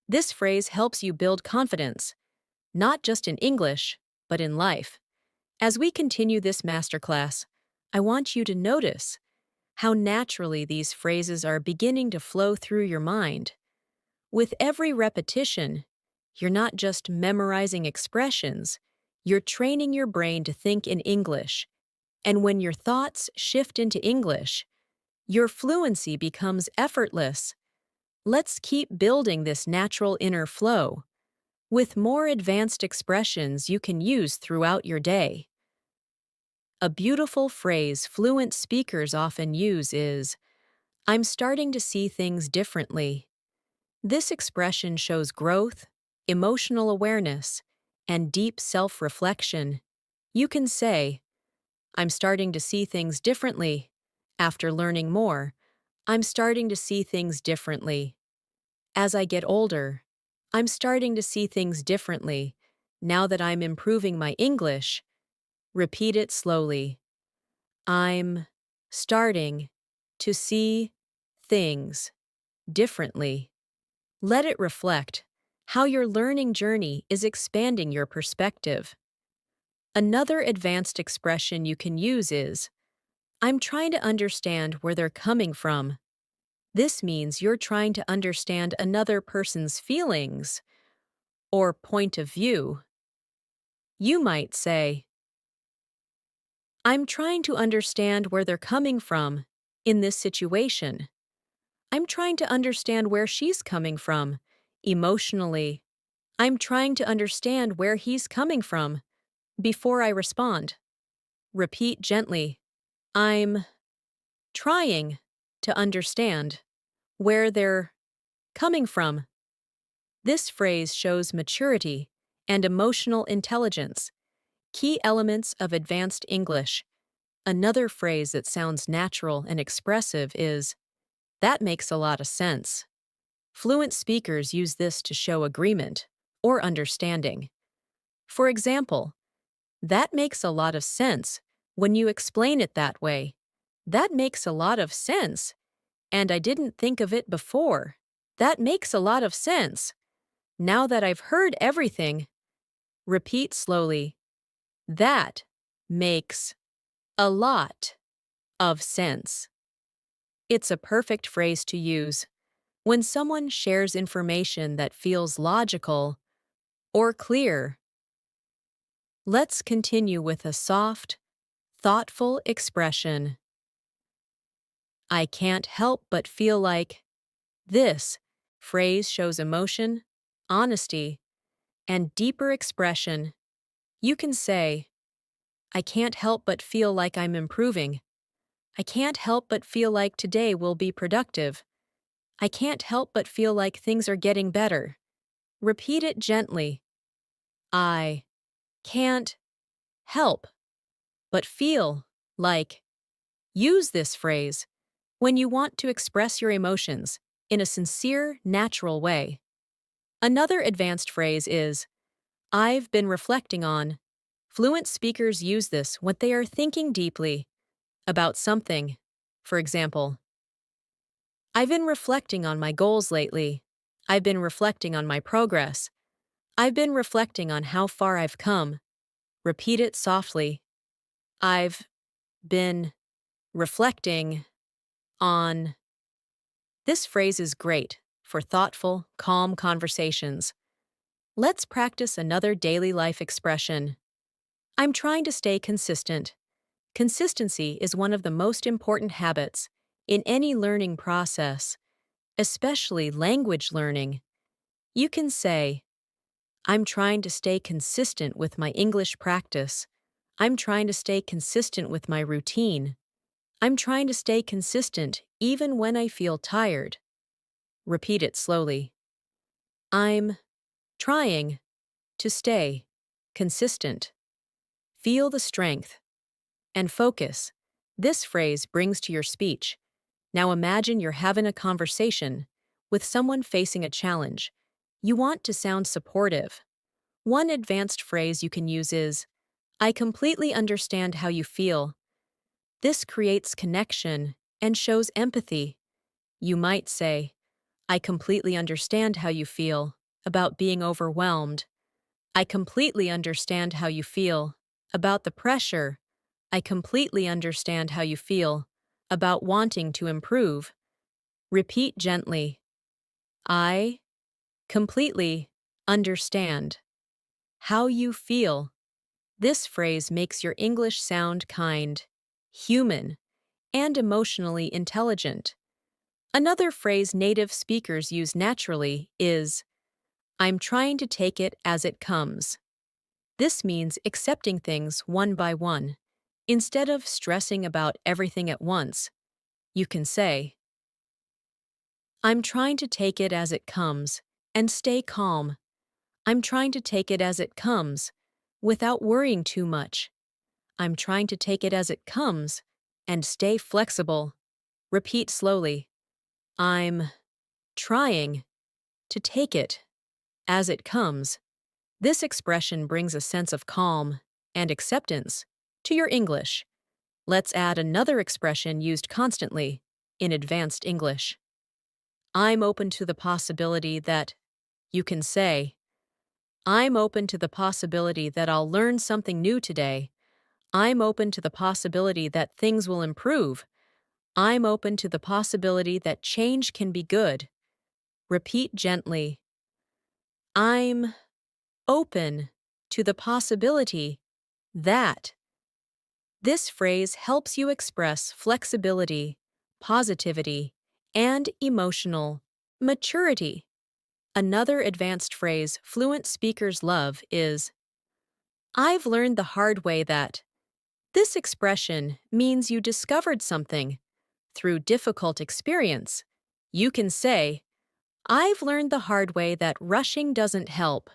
This phrase helps you build confidence, not just in English, but in life. As we continue this masterclass, I want you to notice how naturally these phrases are beginning to flow through your mind. With every repetition, you're not just memorizing expressions, you're training your brain to think in English. And when your thoughts shift into English, your fluency becomes effortless. Let's keep building this natural inner flow with more advanced expressions you can use throughout your day. A beautiful phrase fluent speakers often use is, I'm starting to see things differently. This expression shows growth, emotional awareness, and deep self-reflection. You can say, I'm starting to see things differently. After learning more, I'm starting to see things differently. As I get older, I'm starting to see things differently. Now that I'm improving my English, repeat it slowly. I'm starting to see things differently. Let it reflect how your learning journey is expanding your perspective. Another advanced expression you can use is, I'm trying to understand where they're coming from. This means you're trying to understand another person's feelings or point of view. You might say, I'm trying to understand where they're coming from in this situation. I'm trying to understand where she's coming from emotionally. I'm trying to understand where he's coming from before I respond. Repeat gently. I'm trying to understand where they're coming from. This phrase shows maturity and emotional intelligence, key elements of advanced English. Another phrase that sounds natural and expressive is, that makes a lot of sense. Fluent speakers use this to show agreement or understanding. For example, that makes a lot of sense when you explain it that way. That makes a lot of sense, and I didn't think of it before. That makes a lot of sense. Now that I've heard everything, repeat slowly. That makes a lot of sense. It's a perfect phrase to use When someone shares information that feels logical or clear, let's continue with a soft, thoughtful expression. I can't help but feel like. This phrase shows emotion, honesty, and deeper expression. You can say, I can't help but feel like I'm improving. I can't help but feel like today will be productive. I can't help but feel like things are getting better. Repeat it gently. I can't help but feel like. Use this phrase when you want to express your emotions in a sincere, natural way. Another advanced phrase is, I've been reflecting on. Fluent speakers use this when they are thinking deeply about something. For example, I've been reflecting on my goals lately. I've been reflecting on my progress. I've been reflecting on how far I've come. Repeat it softly. I've been reflecting on. This phrase is great for thoughtful, calm conversations. Let's practice another daily life expression. I'm trying to stay consistent. Consistency is one of the most important habits in any learning process, especially language learning. You can say, I'm trying to stay consistent with my English practice. I'm trying to stay consistent with my routine. I'm trying to stay consistent even when I feel tired. Repeat it slowly. I'm trying to stay consistent. Feel the strength and focus this phrase brings to your speech. Now imagine you're having a conversation with someone facing a challenge. You want to sound supportive. One advanced phrase you can use is, I completely understand how you feel. This creates connection and shows empathy. You might say, I completely understand how you feel about being overwhelmed. I completely understand how you feel about the pressure. I completely understand how you feel about wanting to improve. Repeat gently. I completely understand how you feel. This phrase makes your English sound kind, human, and emotionally intelligent. Another phrase native speakers use naturally is, I'm trying to take it as it comes. This means accepting things one by one. Instead of stressing about everything at once, you can say, I'm trying to take it as it comes and stay calm. I'm trying to take it as it comes without worrying too much. I'm trying to take it as it comes and stay flexible. Repeat slowly. I'm trying to take it as it comes. This expression brings a sense of calm and acceptance to your English. Let's add another expression used constantly in advanced English. I'm open to the possibility that. You can say, I'm open to the possibility that I'll learn something new today. I'm open to the possibility that things will improve. I'm open to the possibility that change can be good. Repeat gently. I'm open to the possibility that. This phrase helps you express flexibility, positivity, and emotional maturity. Another advanced phrase fluent speakers love is, I've learned the hard way that. This expression means you discovered something through difficult experience. You can say, I've learned the hard way that rushing doesn't help.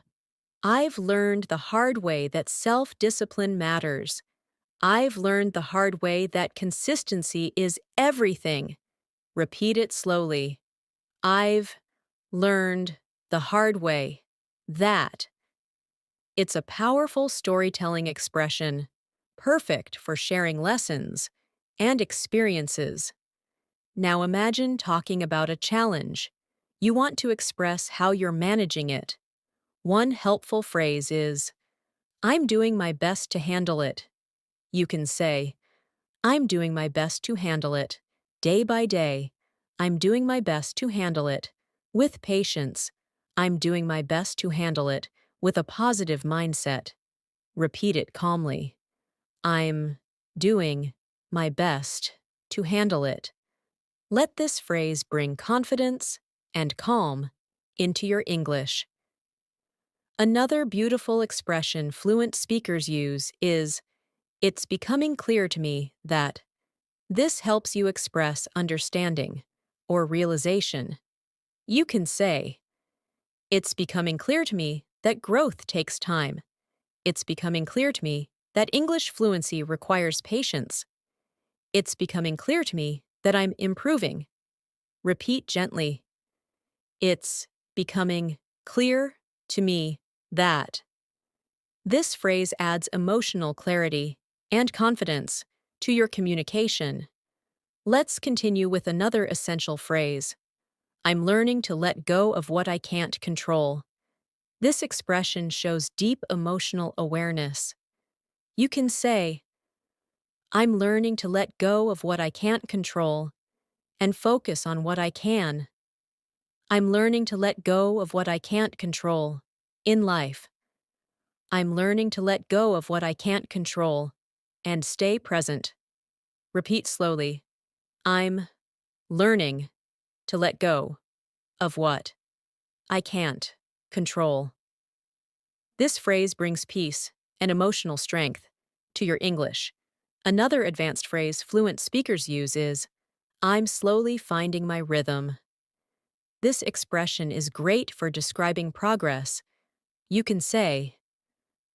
I've learned the hard way that self-discipline matters. I've learned the hard way that consistency is everything. Repeat it slowly. I've learned the hard way that. It's a powerful storytelling expression, perfect for sharing lessons and experiences. Now imagine talking about a challenge. You want to express how you're managing it. One helpful phrase is, I'm doing my best to handle it. You can say, I'm doing my best to handle it. Day by day, I'm doing my best to handle it. With patience, I'm doing my best to handle it with a positive mindset. Repeat it calmly. I'm doing my best to handle it. Let this phrase bring confidence and calm into your English. Another beautiful expression fluent speakers use is, "It's becoming clear to me that." This helps you express understanding or realization. You can say, "It's becoming clear to me that growth takes time. It's becoming clear to me that English fluency requires patience. It's becoming clear to me that I'm improving." Repeat gently. It's becoming clear to me that. This phrase adds emotional clarity and confidence to your communication. Let's continue with another essential phrase. I'm learning to let go of what I can't control. This expression shows deep emotional awareness. You can say, "I'm learning to let go of what I can't control and focus on what I can." I'm learning to let go of what I can't control in life. I'm learning to let go of what I can't control and stay present. Repeat slowly. I'm learning to let go of what I can't control. This phrase brings peace and emotional strength to your English. Another advanced phrase fluent speakers use is, "I'm slowly finding my rhythm." This expression is great for describing progress. You can say,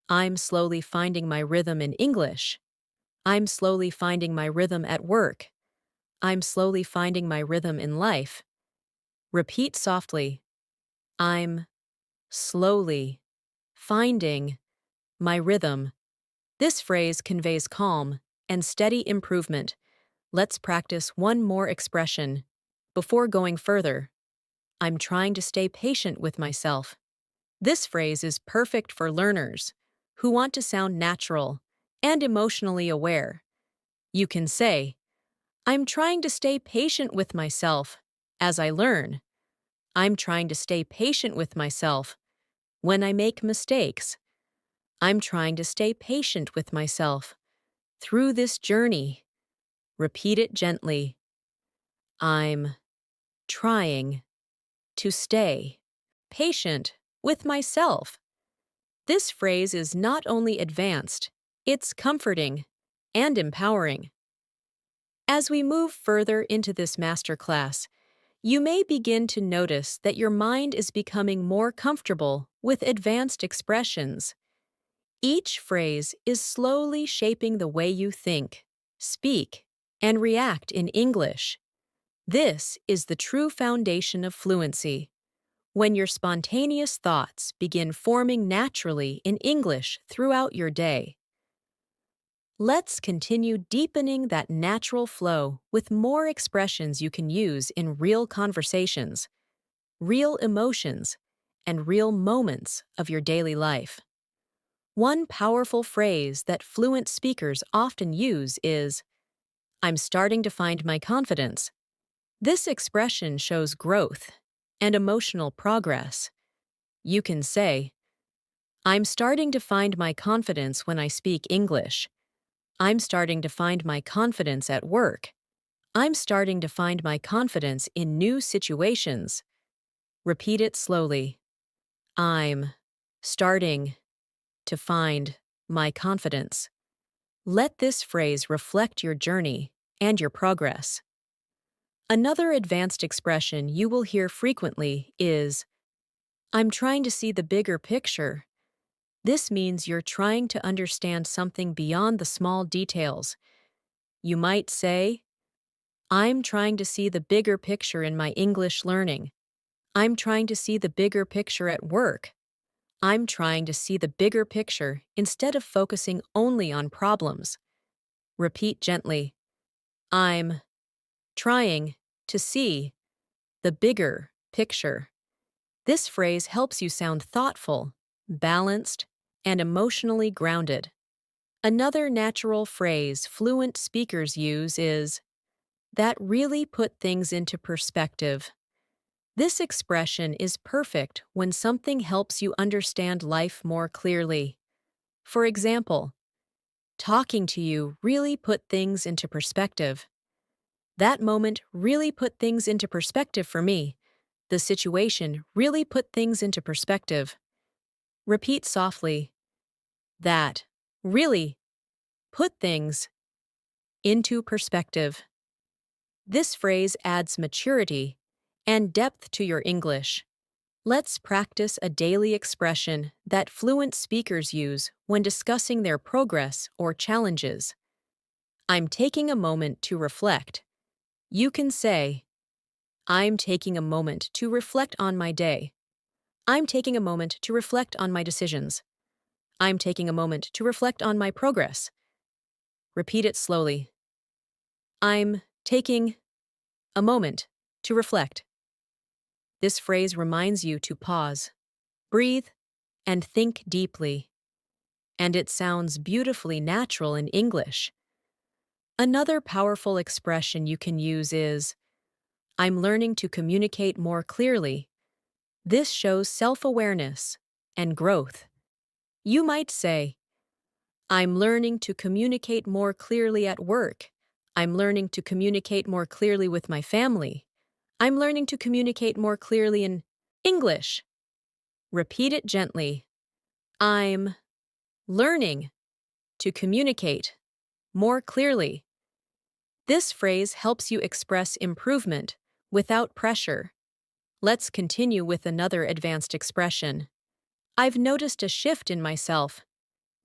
"I'm slowly finding my rhythm in English." "I'm slowly finding my rhythm at work." "I'm slowly finding my rhythm in life." Repeat softly. I'm slowly finding my rhythm. This phrase conveys calm and steady improvement. Let's practice one more expression. Before going further, I'm trying to stay patient with myself. This phrase is perfect for learners who want to sound natural and emotionally aware. You can say, "I'm trying to stay patient with myself as I learn." "I'm trying to stay patient with myself when I make mistakes." "I'm trying to stay patient with myself through this journey." Repeat it gently. I'm trying to stay patient with myself. This phrase is not only advanced, it's comforting and empowering. As we move further into this masterclass, you may begin to notice that your mind is becoming more comfortable with advanced expressions. Each phrase is slowly shaping the way you think, speak, and react in English. This is the true foundation of fluency, when your spontaneous thoughts begin forming naturally in English throughout your day. Let's continue deepening that natural flow with more expressions you can use in real conversations, real emotions, and real moments of your daily life. One powerful phrase that fluent speakers often use is, "I'm starting to find my confidence." This expression shows growth and emotional progress. You can say, "I'm starting to find my confidence when I speak English." "I'm starting to find my confidence at work." "I'm starting to find my confidence in new situations." Repeat it slowly. I'm starting to find my confidence. Let this phrase reflect your journey and your progress. Another advanced expression you will hear frequently is, "I'm trying to see the bigger picture." This means you're trying to understand something beyond the small details. You might say, "I'm trying to see the bigger picture in my English learning." "I'm trying to see the bigger picture at work." "I'm trying to see the bigger picture instead of focusing only on problems." Repeat gently. I'm trying to see the bigger picture. This phrase helps you sound thoughtful, balanced, and emotionally grounded. Another natural phrase fluent speakers use is, "That really put things into perspective." This expression is perfect when something helps you understand life more clearly. For example, talking to you really put things into perspective. That moment really put things into perspective for me. The situation really put things into perspective. Repeat softly. That really put things into perspective. This phrase adds maturity and depth to your English. Let's practice a daily expression that fluent speakers use when discussing their progress or challenges. I'm taking a moment to reflect. You can say, I'm taking a moment to reflect on my day. I'm taking a moment to reflect on my decisions. I'm taking a moment to reflect on my progress. Repeat it slowly. I'm taking a moment to reflect. This phrase reminds you to pause, breathe, and think deeply. And it sounds beautifully natural in English. Another powerful expression you can use is, I'm learning to communicate more clearly. This shows self-awareness and growth. You might say, I'm learning to communicate more clearly at work. I'm learning to communicate more clearly with my family. I'm learning to communicate more clearly in English. Repeat it gently. I'm learning to communicate more clearly. This phrase helps you express improvement without pressure. Let's continue with another advanced expression. I've noticed a shift in myself.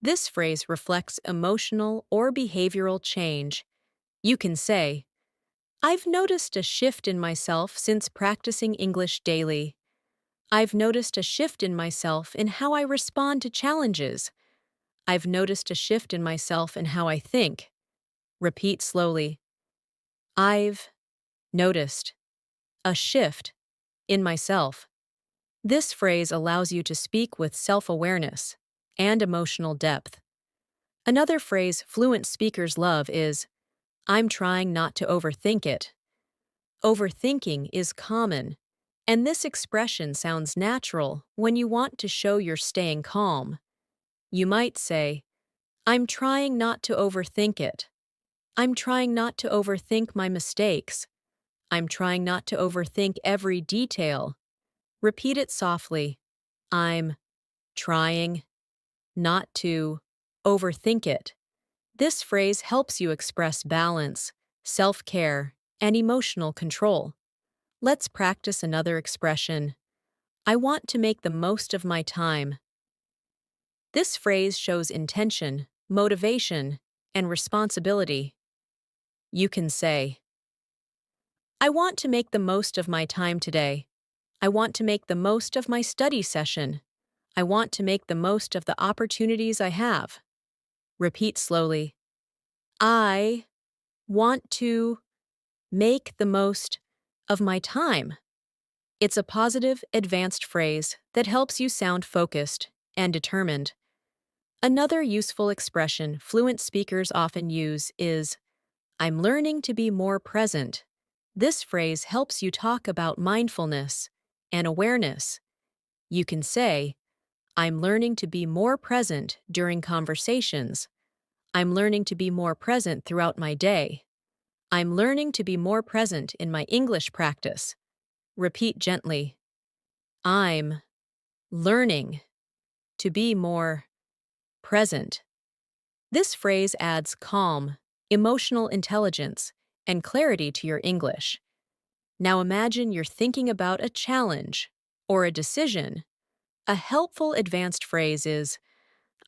This phrase reflects emotional or behavioral change. You can say, I've noticed a shift in myself since practicing English daily. I've noticed a shift in myself in how I respond to challenges. I've noticed a shift in myself in how I think. Repeat slowly. I've noticed a shift in myself. This phrase allows you to speak with self-awareness and emotional depth. Another phrase fluent speakers love is, I'm trying not to overthink it. Overthinking is common, and this expression sounds natural when you want to show you're staying calm. You might say, I'm trying not to overthink it. I'm trying not to overthink my mistakes. I'm trying not to overthink every detail. Repeat it softly. I'm trying not to overthink it. This phrase helps you express balance, self-care, and emotional control. Let's practice another expression. I want to make the most of my time. This phrase shows intention, motivation, and responsibility. You can say, I want to make the most of my time today. I want to make the most of my study session. I want to make the most of the opportunities I have. Repeat slowly. I want to make the most of my time. It's a positive, advanced phrase that helps you sound focused and determined. Another useful expression fluent speakers often use is, I'm learning to be more present. This phrase helps you talk about mindfulness and awareness. You can say, I'm learning to be more present during conversations. I'm learning to be more present throughout my day. I'm learning to be more present in my English practice. Repeat gently. I'm learning to be more present. This phrase adds calm, emotional intelligence, and clarity to your English. Now imagine you're thinking about a challenge or a decision. A helpful advanced phrase is,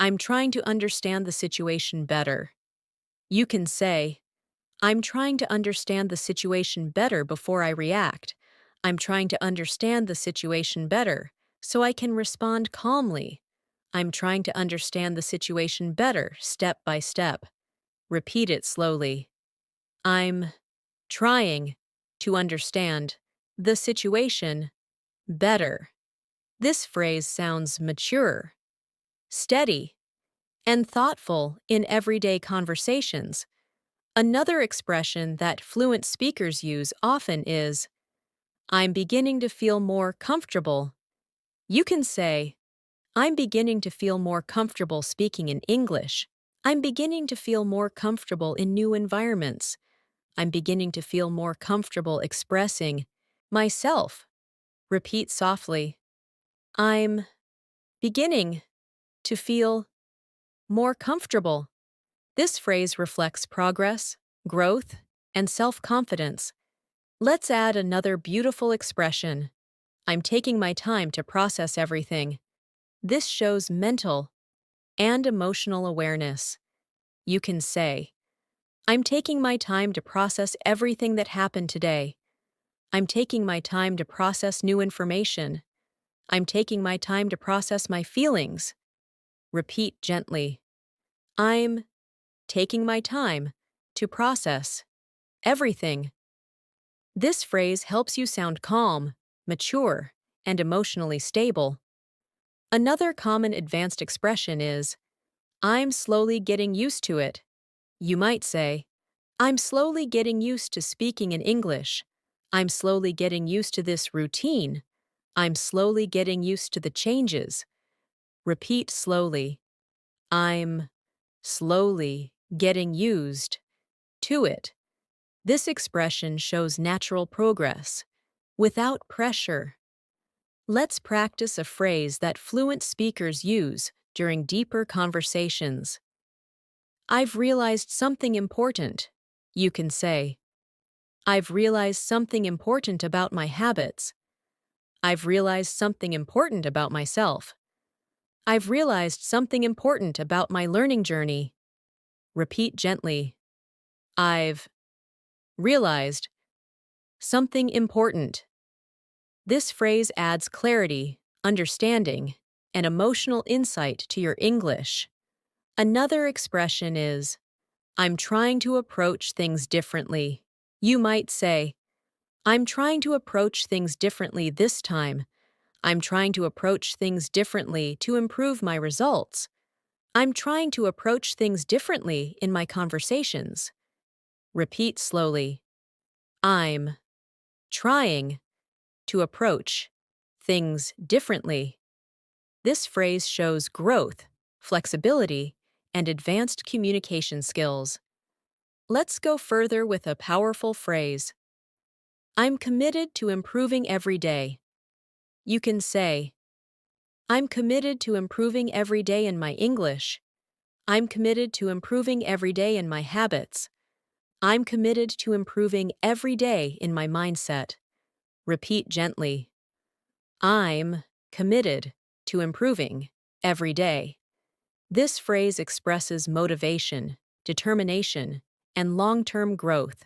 I'm trying to understand the situation better. You can say, I'm trying to understand the situation better before I react. I'm trying to understand the situation better so I can respond calmly. I'm trying to understand the situation better step by step. Repeat it slowly. I'm trying to understand the situation better. This phrase sounds mature, steady, and thoughtful in everyday conversations. Another expression that fluent speakers use often is, I'm beginning to feel more comfortable. You can say, I'm beginning to feel more comfortable speaking in English. I'm beginning to feel more comfortable in new environments. I'm beginning to feel more comfortable expressing myself. Repeat softly. I'm beginning to feel more comfortable. This phrase reflects progress, growth, and self-confidence. Let's add another beautiful expression. I'm taking my time to process everything. This shows mental and emotional awareness. You can say, I'm taking my time to process everything that happened today. I'm taking my time to process new information. I'm taking my time to process my feelings. Repeat gently. I'm taking my time to process everything. This phrase helps you sound calm, mature, and emotionally stable. Another common advanced expression is, I'm slowly getting used to it. You might say, I'm slowly getting used to speaking in English. I'm slowly getting used to this routine. I'm slowly getting used to the changes. Repeat slowly. I'm slowly getting used to it. This expression shows natural progress, without pressure. Let's practice a phrase that fluent speakers use during deeper conversations. I've realized something important. You can say, I've realized something important about my habits. I've realized something important about myself. I've realized something important about my learning journey. Repeat gently. I've realized something important. This phrase adds clarity, understanding, and emotional insight to your English. Another expression is, I'm trying to approach things differently. You might say, I'm trying to approach things differently this time. I'm trying to approach things differently to improve my results. I'm trying to approach things differently in my conversations. Repeat slowly. I'm trying to approach things differently. This phrase shows growth, flexibility, and advanced communication skills. Let's go further with a powerful phrase. I'm committed to improving every day. You can say, I'm committed to improving every day in my English. I'm committed to improving every day in my habits. I'm committed to improving every day in my mindset. Repeat gently. I'm committed to improving every day. This phrase expresses motivation, determination, and long-term growth.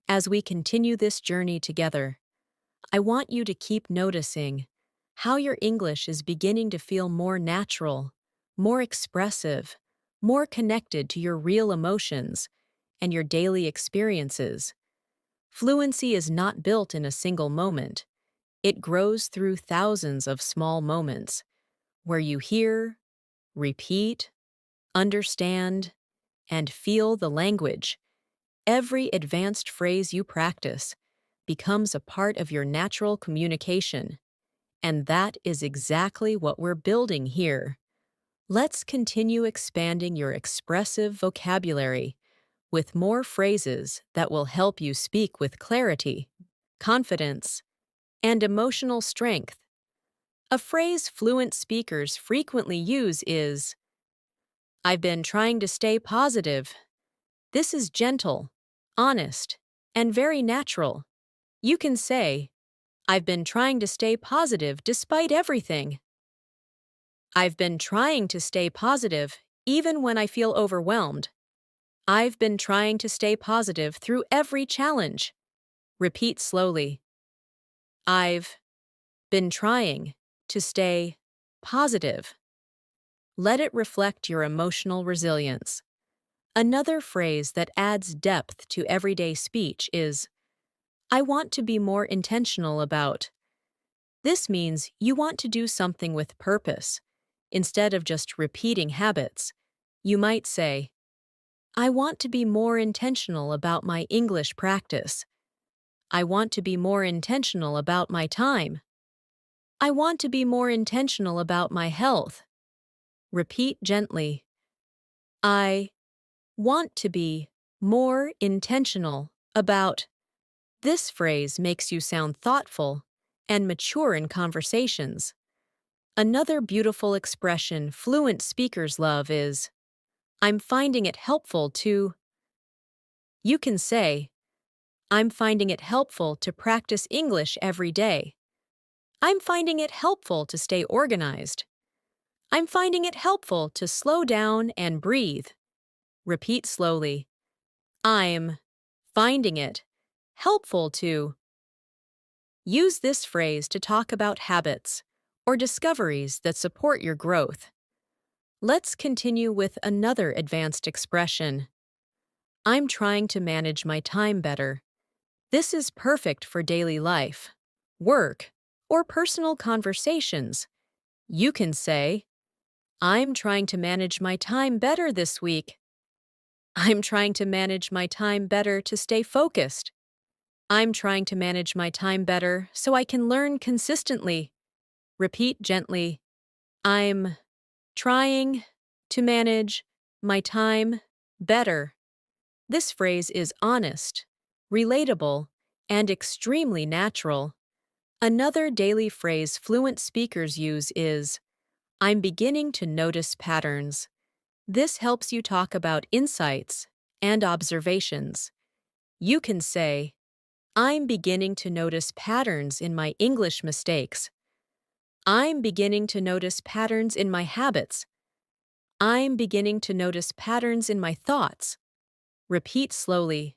As we continue this journey together, I want you to keep noticing how your English is beginning to feel more natural, more expressive, more connected to your real emotions and your daily experiences. Fluency is not built in a single moment. It grows through thousands of small moments where you hear, repeat, understand, and feel the language. Every advanced phrase you practice becomes a part of your natural communication. And that is exactly what we're building here. Let's continue expanding your expressive vocabulary with more phrases that will help you speak with clarity, confidence, and emotional strength. A phrase fluent speakers frequently use is, I've been trying to stay positive. This is gentle, honest, and very natural. You can say, I've been trying to stay positive despite everything. I've been trying to stay positive even when I feel overwhelmed. I've been trying to stay positive through every challenge. Repeat slowly. I've been trying to stay positive. Let it reflect your emotional resilience. Another phrase that adds depth to everyday speech is, I want to be more intentional about. This means you want to do something with purpose. Instead of just repeating habits, you might say, I want to be more intentional about my English practice. I want to be more intentional about my time. I want to be more intentional about my health. Repeat gently. I want to be more intentional about. This phrase makes you sound thoughtful and mature in conversations. Another beautiful expression fluent speakers love is, I'm finding it helpful to. You can say, I'm finding it helpful to practice English every day. I'm finding it helpful to stay organized. I'm finding it helpful to slow down and breathe. Repeat slowly. I'm finding it helpful to. Use this phrase to talk about habits or discoveries that support your growth. Let's continue with another advanced expression. I'm trying to manage my time better. This is perfect for daily life, work, or personal conversations. You can say, I'm trying to manage my time better this week. I'm trying to manage my time better to stay focused. I'm trying to manage my time better so I can learn consistently. Repeat gently. I'm trying to manage my time better. This phrase is honest, relatable, and extremely natural. Another daily phrase fluent speakers use is, I'm beginning to notice patterns. This helps you talk about insights and observations. You can say, I'm beginning to notice patterns in my English mistakes. I'm beginning to notice patterns in my habits. I'm beginning to notice patterns in my thoughts. Repeat slowly.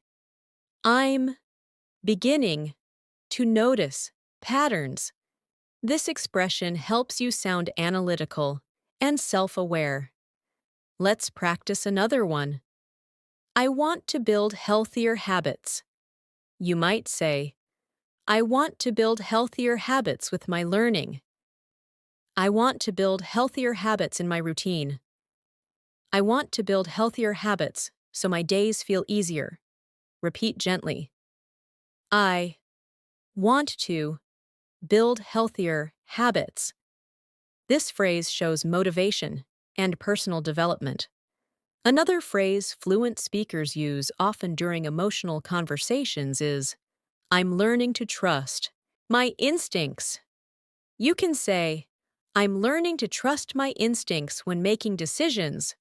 I'm beginning to notice patterns. This expression helps you sound analytical and self-aware. Let's practice another one. I want to build healthier habits. You might say, I want to build healthier habits with my learning. I want to build healthier habits in my routine. I want to build healthier habits so my days feel easier. Repeat gently. I want to build healthier habits. This phrase shows motivation and personal development. Another phrase fluent speakers use often during emotional conversations is, I'm learning to trust my instincts. You can say, I'm learning to trust my instincts when making decisions.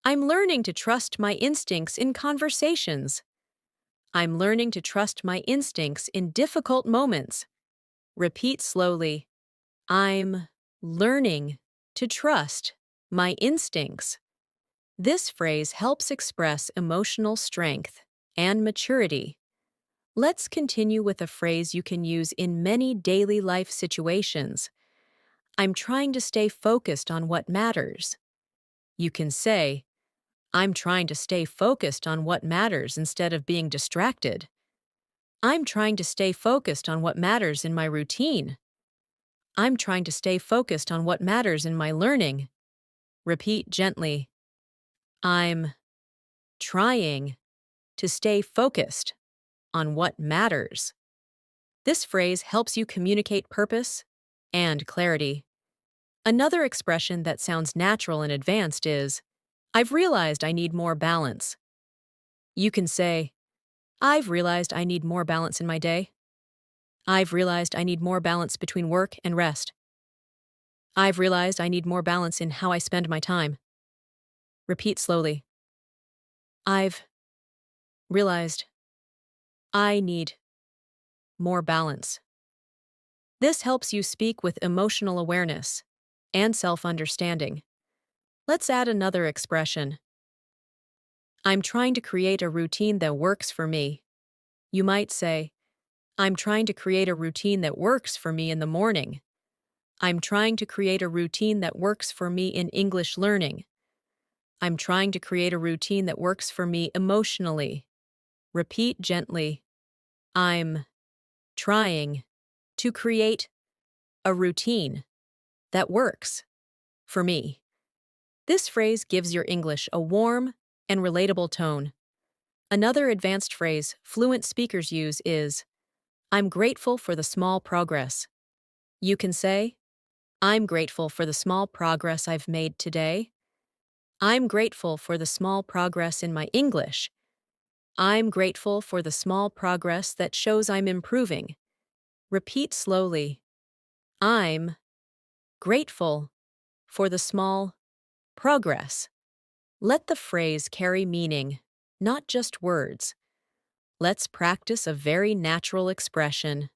I'm learning to trust my instincts in conversations. I'm learning to trust my instincts in difficult moments. Repeat slowly. I'm learning to trust my instincts. This phrase helps express emotional strength and maturity. Let's continue with a phrase you can use in many daily life situations. I'm trying to stay focused on what matters. You can say, I'm trying to stay focused on what matters instead of being distracted. I'm trying to stay focused on what matters in my routine. I'm trying to stay focused on what matters in my learning. Repeat gently. I'm trying to stay focused on what matters. This phrase helps you communicate purpose and clarity. Another expression that sounds natural and advanced is, I've realized I need more balance. You can say, I've realized I need more balance in my day. I've realized I need more balance between work and rest. I've realized I need more balance in how I spend my time. Repeat slowly. I've realized I need more balance. This helps you speak with emotional awareness and self-understanding. Let's add another expression. I'm trying to create a routine that works for me. You might say, I'm trying to create a routine that works for me in the morning. I'm trying to create a routine that works for me in English learning. I'm trying to create a routine that works for me emotionally. Repeat gently. I'm trying to create a routine that works for me. This phrase gives your English a warm and relatable tone. Another advanced phrase fluent speakers use is, I'm grateful for the small progress. You can say, I'm grateful for the small progress I've made today. I'm grateful for the small progress in my English. I'm grateful for the small progress that shows I'm improving. Repeat slowly. I'm grateful for the small progress. Let the phrase carry meaning, not just words. Let's practice a very natural expression.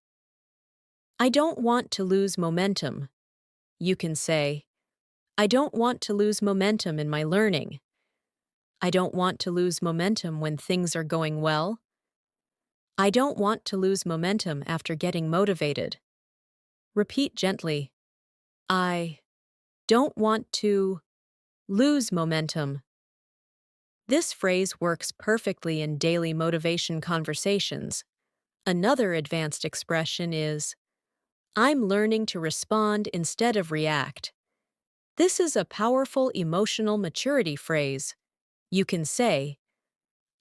I don't want to lose momentum. You can say, I don't want to lose momentum in my learning. I don't want to lose momentum when things are going well. I don't want to lose momentum after getting motivated. Repeat gently. I don't want to lose momentum. This phrase works perfectly in daily motivation conversations. Another advanced expression is, I'm learning to respond instead of react. This is a powerful emotional maturity phrase. You can say,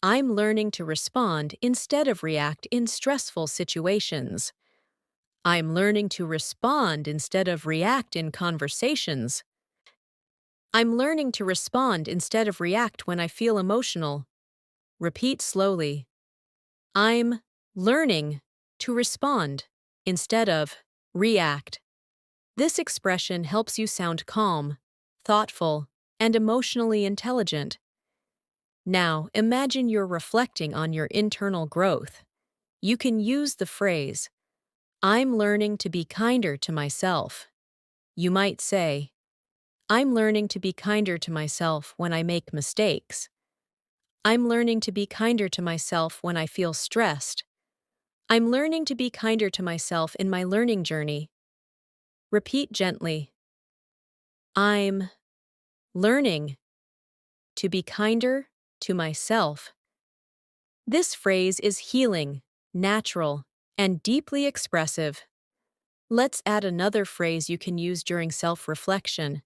I'm learning to respond instead of react in stressful situations. I'm learning to respond instead of react in conversations. I'm learning to respond instead of react when I feel emotional. Repeat slowly. I'm learning to respond instead of react. This expression helps you sound calm, thoughtful, and emotionally intelligent. Now, imagine you're reflecting on your internal growth. You can use the phrase, I'm learning to be kinder to myself. You might say, I'm learning to be kinder to myself when I make mistakes. I'm learning to be kinder to myself when I feel stressed. I'm learning to be kinder to myself in my learning journey. Repeat gently. I'm learning to be kinder to myself. This phrase is healing, natural, and deeply expressive. Let's add another phrase you can use during self-reflection.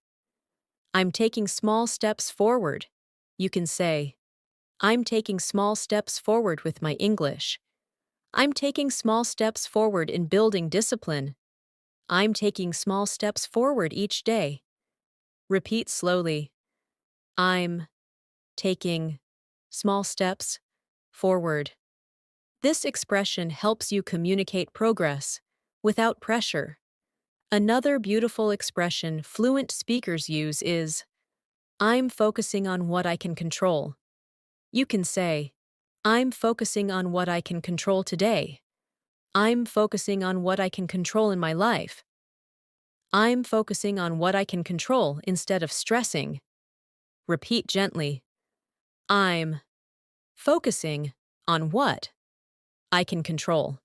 I'm taking small steps forward. You can say, I'm taking small steps forward with my English. I'm taking small steps forward in building discipline. I'm taking small steps forward each day. Repeat slowly. I'm taking small steps forward. This expression helps you communicate progress without pressure. Another beautiful expression fluent speakers use is, I'm focusing on what I can control. You can say, I'm focusing on what I can control today. I'm focusing on what I can control in my life. I'm focusing on what I can control instead of stressing. Repeat gently. I'm focusing on what I can control.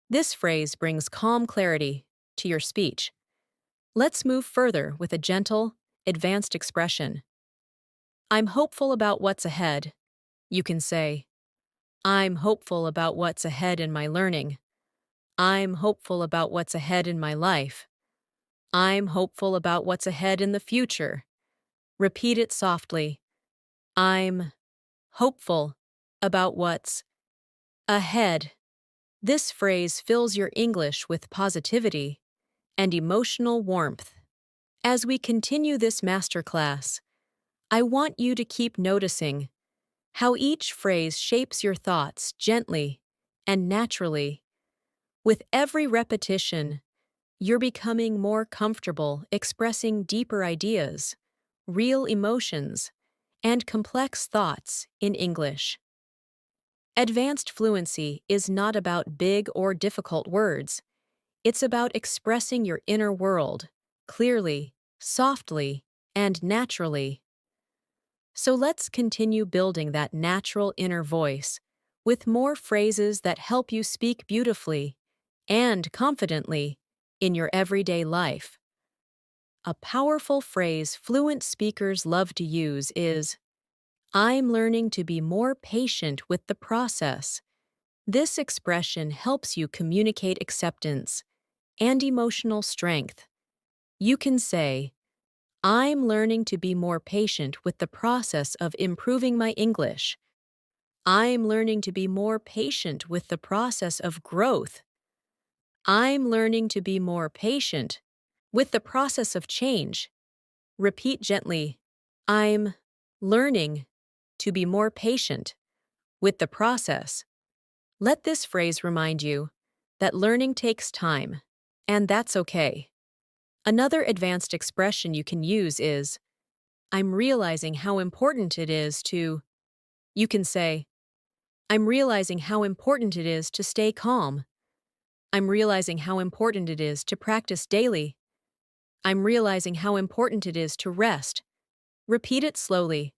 This phrase brings calm clarity to your speech. Let's move further with a gentle, advanced expression. I'm hopeful about what's ahead. You can say, I'm hopeful about what's ahead in my learning. I'm hopeful about what's ahead in my life. I'm hopeful about what's ahead in the future. Repeat it softly. I'm hopeful about what's ahead. This phrase fills your English with positivity and emotional warmth. As we continue this masterclass, I want you to keep noticing how each phrase shapes your thoughts gently and naturally. With every repetition, you're becoming more comfortable expressing deeper ideas, real emotions, and complex thoughts in English. Advanced fluency is not about big or difficult words. It's about expressing your inner world clearly, softly, and naturally. So let's continue building that natural inner voice with more phrases that help you speak beautifully and confidently in your everyday life. A powerful phrase fluent speakers love to use is, I'm learning to be more patient with the process. This expression helps you communicate acceptance and emotional strength. You can say, I'm learning to be more patient with the process of improving my English. I'm learning to be more patient with the process of growth. I'm learning to be more patient with the process of change. Repeat gently. I'm learning to be more patient with the process. Let this phrase remind you that learning takes time, and that's okay. Another advanced expression you can use is, I'm realizing how important it is to. You can say, I'm realizing how important it is to stay calm. I'm realizing how important it is to practice daily. I'm realizing how important it is to rest. Repeat it slowly.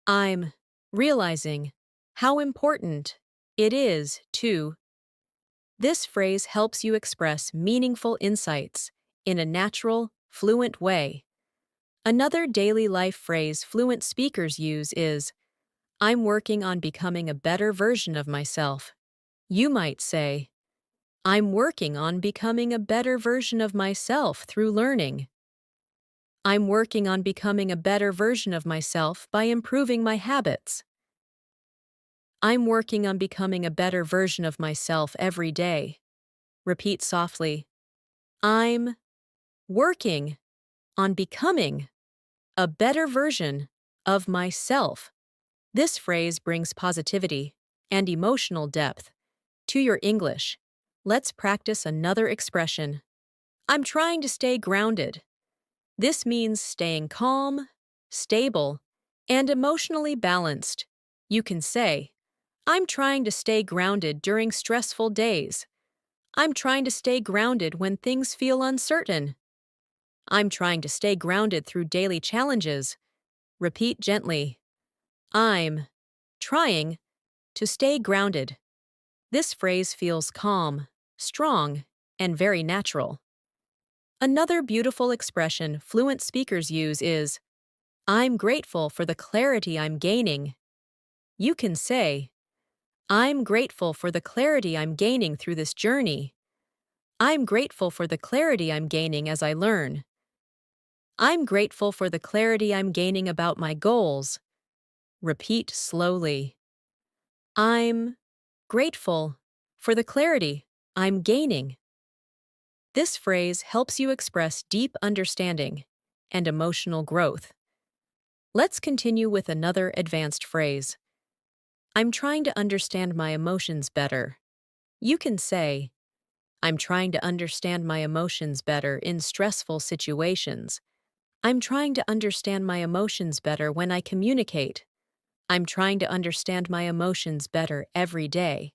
I'm realizing how important it is to. This phrase helps you express meaningful insights in a natural, fluent way. Another daily life phrase fluent speakers use is, I'm working on becoming a better version of myself. You might say, I'm working on becoming a better version of myself through learning. I'm working on becoming a better version of myself by improving my habits. I'm working on becoming a better version of myself every day. Repeat softly. I'm working on becoming a better version of myself. This phrase brings positivity and emotional depth to your English. Let's practice another expression. I'm trying to stay grounded. This means staying calm, stable, and emotionally balanced. You can say, I'm trying to stay grounded during stressful days. I'm trying to stay grounded when things feel uncertain. I'm trying to stay grounded through daily challenges. Repeat gently. I'm trying to stay grounded. This phrase feels calm, strong, and very natural. Another beautiful expression fluent speakers use is, I'm grateful for the clarity I'm gaining. You can say, I'm grateful for the clarity I'm gaining through this journey. I'm grateful for the clarity I'm gaining as I learn. I'm grateful for the clarity I'm gaining about my goals. Repeat slowly. I'm grateful for the clarity I'm gaining. This phrase helps you express deep understanding and emotional growth. Let's continue with another advanced phrase. I'm trying to understand my emotions better. You can say, I'm trying to understand my emotions better in stressful situations. I'm trying to understand my emotions better when I communicate. I'm trying to understand my emotions better every day.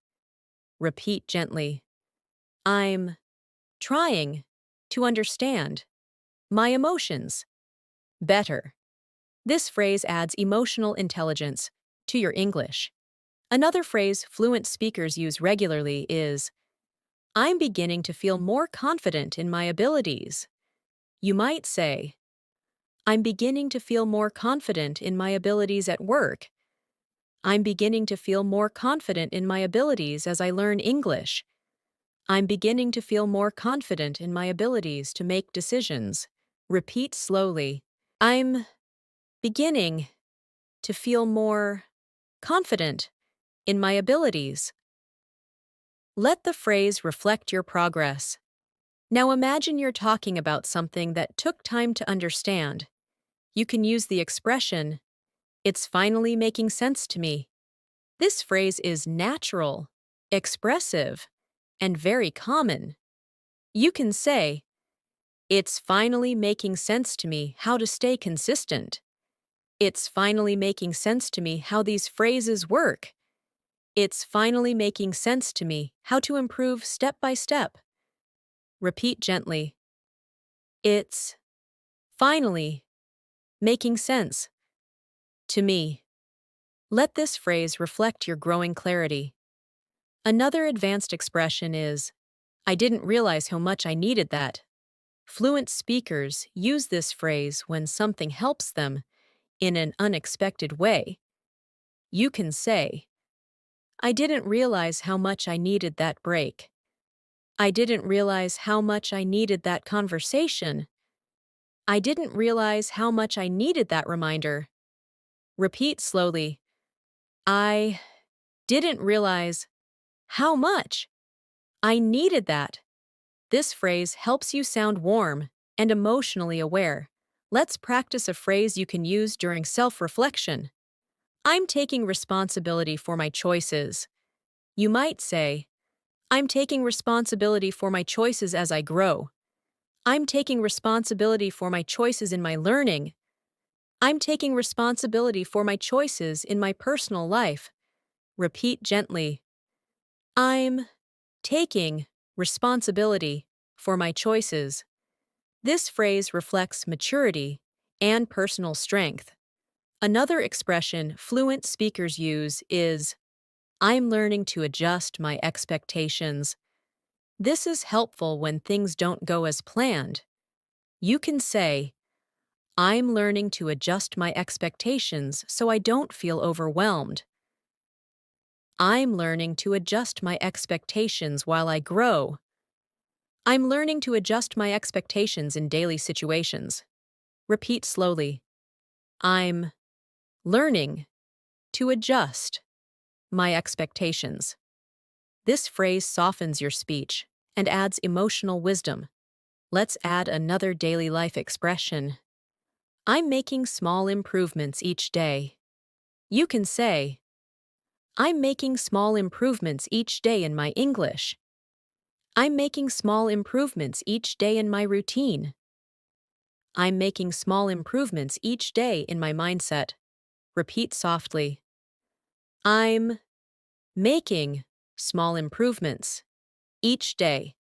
Repeat gently. I'm trying to understand my emotions better. This phrase adds emotional intelligence to your English. Another phrase fluent speakers use regularly is, I'm beginning to feel more confident in my abilities. You might say, I'm beginning to feel more confident in my abilities at work. I'm beginning to feel more confident in my abilities as I learn English. I'm beginning to feel more confident in my abilities to make decisions. Repeat slowly. I'm beginning to feel more confident in my abilities. Let the phrase reflect your progress. Now imagine you're talking about something that took time to understand. You can use the expression, it's finally making sense to me. This phrase is natural, expressive, and very common. You can say, it's finally making sense to me how to stay consistent. It's finally making sense to me how these phrases work. It's finally making sense to me how to improve step by step. Repeat gently. It's finally making sense to me. Let this phrase reflect your growing clarity. Another advanced expression is, I didn't realize how much I needed that. Fluent speakers use this phrase when something helps them in an unexpected way. You can say, I didn't realize how much I needed that break. I didn't realize how much I needed that conversation. I didn't realize how much I needed that reminder. Repeat slowly. I Didn't realize how much I needed that. This phrase helps you sound warm and emotionally aware. Let's practice a phrase you can use during self-reflection. I'm taking responsibility for my choices. You might say, I'm taking responsibility for my choices as I grow. I'm taking responsibility for my choices in my learning. I'm taking responsibility for my choices in my personal life. Repeat gently. I'm taking responsibility for my choices. This phrase reflects maturity and personal strength. Another expression fluent speakers use is, I'm learning to adjust my expectations. This is helpful when things don't go as planned. You can say, I'm learning to adjust my expectations so I don't feel overwhelmed. I'm learning to adjust my expectations while I grow. I'm learning to adjust my expectations in daily situations. Repeat slowly. I'm learning to adjust my expectations. This phrase softens your speech and adds emotional wisdom. Let's add another daily life expression. I'm making small improvements each day. You can say, I'm making small improvements each day in my English. I'm making small improvements each day in my routine. I'm making small improvements each day in my mindset. Repeat softly. I'm making small improvements each day.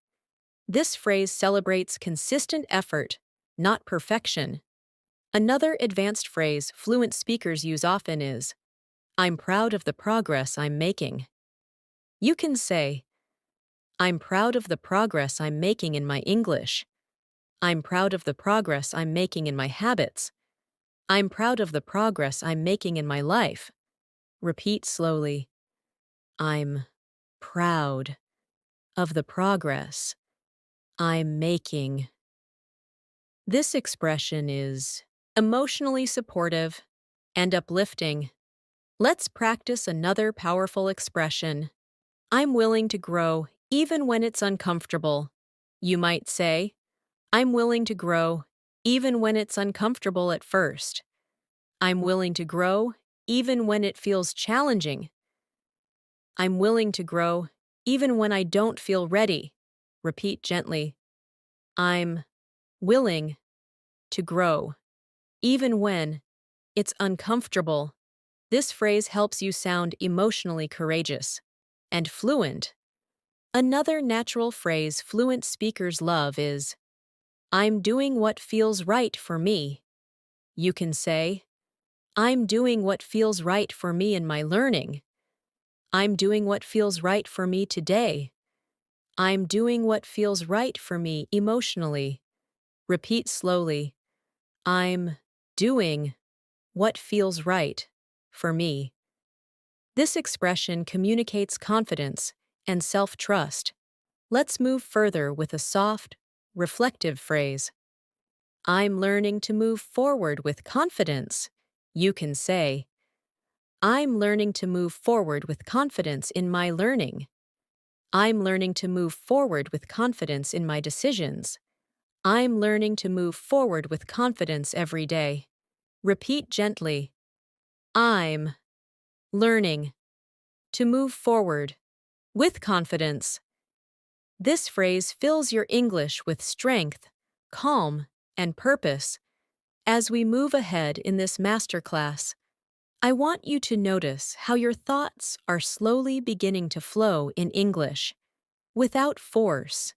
This phrase celebrates consistent effort, not perfection. Another advanced phrase fluent speakers use often is, I'm proud of the progress I'm making. You can say, I'm proud of the progress I'm making in my English. I'm proud of the progress I'm making in my habits. I'm proud of the progress I'm making in my life. Repeat slowly. I'm proud of the progress I'm making. This expression is emotionally supportive and uplifting. Let's practice another powerful expression. I'm willing to grow even when it's uncomfortable. You might say, I'm willing to grow even when it's uncomfortable at first. I'm willing to grow even when it feels challenging. I'm willing to grow even when I don't feel ready. Repeat gently. I'm willing to grow even when it's uncomfortable. This phrase helps you sound emotionally courageous and fluent. Another natural phrase fluent speakers love is, I'm doing what feels right for me. You can say, I'm doing what feels right for me in my learning. I'm doing what feels right for me today. I'm doing what feels right for me emotionally. Repeat slowly. I'm doing what feels right for me. This expression communicates confidence and self-trust. Let's move further with a soft, reflective phrase. I'm learning to move forward with confidence. You can say, I'm learning to move forward with confidence in my learning. I'm learning to move forward with confidence in my decisions. I'm learning to move forward with confidence every day. Repeat gently. I'm learning to move forward with confidence. This phrase fills your English with strength, calm, and purpose. As we move ahead in this masterclass, I want you to notice how your thoughts are slowly beginning to flow in English, without force.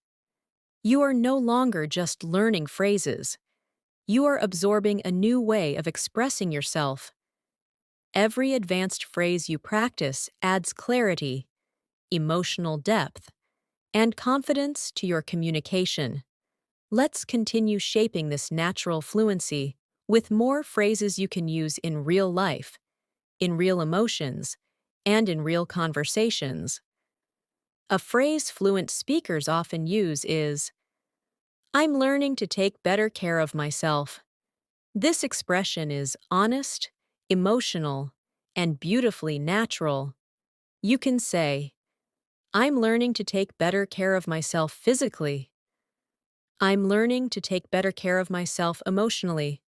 You are no longer just learning phrases. You are absorbing a new way of expressing yourself. Every advanced phrase you practice adds clarity, emotional depth, and confidence to your communication. Let's continue shaping this natural fluency with more phrases you can use in real life, in real emotions, and in real conversations. A phrase fluent speakers often use is, I'm learning to take better care of myself. This expression is honest, emotional, and beautifully natural. You can say, I'm learning to take better care of myself physically. I'm learning to take better care of myself emotionally.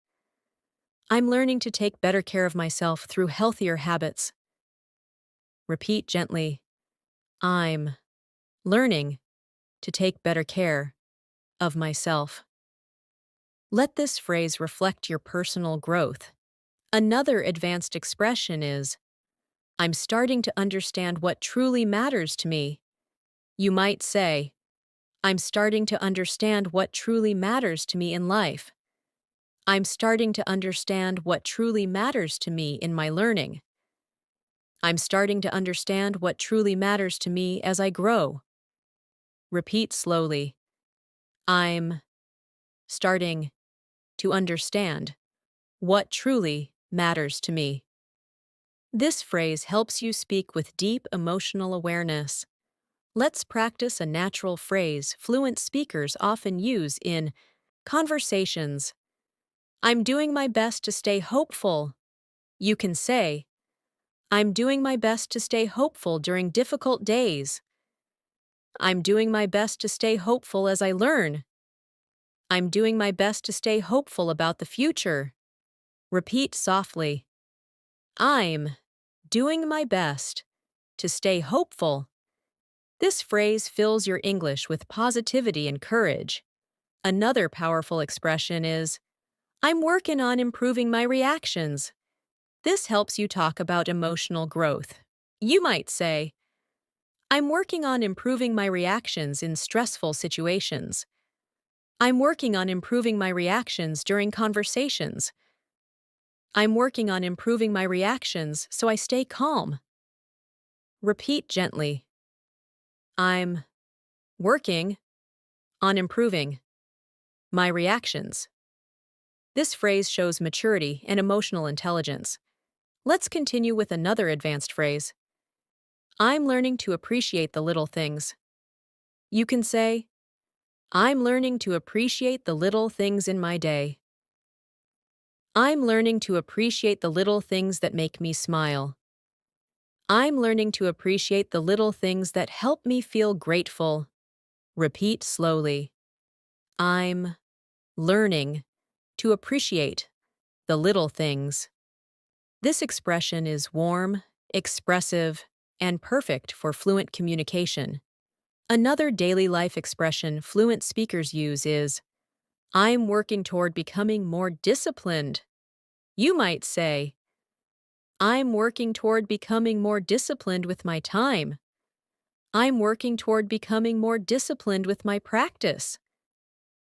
I'm learning to take better care of myself through healthier habits. Repeat gently, I'm learning to take better care of myself. Let this phrase reflect your personal growth. Another advanced expression is, I'm starting to understand what truly matters to me. You might say, I'm starting to understand what truly matters to me in life. I'm starting to understand what truly matters to me in my learning. I'm starting to understand what truly matters to me as I grow. Repeat slowly. I'm starting to understand what truly matters to me. This phrase helps you speak with deep emotional awareness. Let's practice a natural phrase fluent speakers often use in conversations. I'm doing my best to stay hopeful. You can say, I'm doing my best to stay hopeful during difficult days. I'm doing my best to stay hopeful as I learn. I'm doing my best to stay hopeful about the future. Repeat softly. I'm doing my best to stay hopeful. This phrase fills your English with positivity and courage. Another powerful expression is, I'm working on improving my reactions. This helps you talk about emotional growth. You might say, I'm working on improving my reactions in stressful situations. I'm working on improving my reactions during conversations. I'm working on improving my reactions so I stay calm. Repeat gently. I'm working on improving my reactions. This phrase shows maturity and emotional intelligence. Let's continue with another advanced phrase. I'm learning to appreciate the little things. You can say, I'm learning to appreciate the little things in my day. I'm learning to appreciate the little things that make me smile. I'm learning to appreciate the little things that help me feel grateful. Repeat slowly. I'm learning to appreciate the little things. This expression is warm, expressive, and perfect for fluent communication. Another daily life expression fluent speakers use is, I'm working toward becoming more disciplined. You might say, I'm working toward becoming more disciplined with my time. I'm working toward becoming more disciplined with my practice.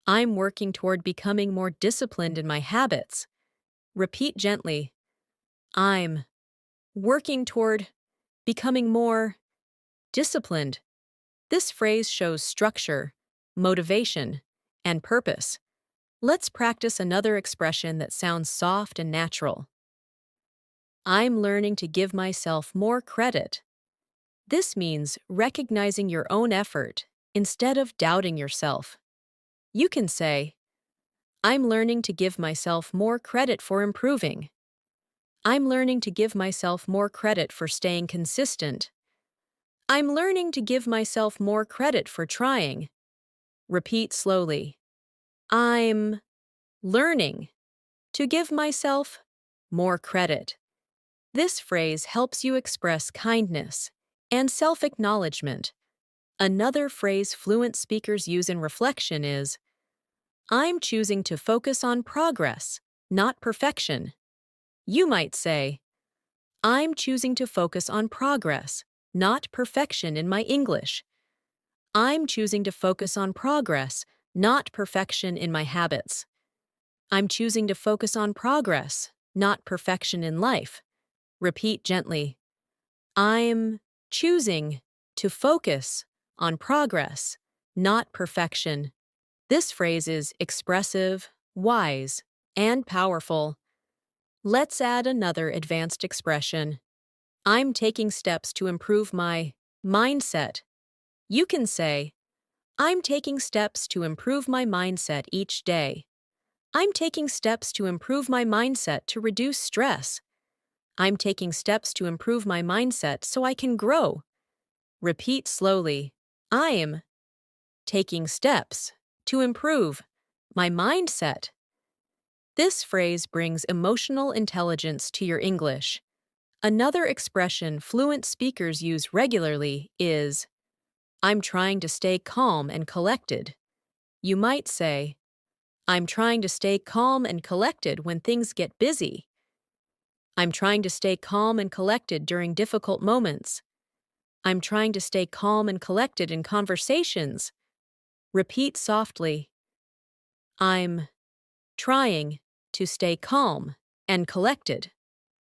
I'm working toward becoming more disciplined in my habits. Repeat gently. I'm working toward becoming more disciplined. This phrase shows structure, motivation, and purpose. Let's practice another expression that sounds soft and natural. I'm learning to give myself more credit. This means recognizing your own effort instead of doubting yourself. You can say, I'm learning to give myself more credit for improving. I'm learning to give myself more credit for staying consistent. I'm learning to give myself more credit for trying. Repeat slowly. I'm learning to give myself more credit. This phrase helps you express kindness and self-acknowledgement. Another phrase fluent speakers use in reflection is, I'm choosing to focus on progress, not perfection. You might say, I'm choosing to focus on progress, not perfection in my English. I'm choosing to focus on progress, not perfection in my habits. I'm choosing to focus on progress, not perfection in life. Repeat gently. I'm choosing to focus on progress, not perfection. This phrase is expressive, wise, and powerful. Let's add another advanced expression. I'm taking steps to improve my mindset. You can say, I'm taking steps to improve my mindset each day. I'm taking steps to improve my mindset to reduce stress. I'm taking steps to improve my mindset so I can grow. Repeat slowly. I'm taking steps to improve my mindset. This phrase brings emotional intelligence to your English. Another expression fluent speakers use regularly is, I'm trying to stay calm and collected. You might say, I'm trying to stay calm and collected when things get busy. I'm trying to stay calm and collected during difficult moments. I'm trying to stay calm and collected in conversations. Repeat softly. I'm trying to stay calm and collected.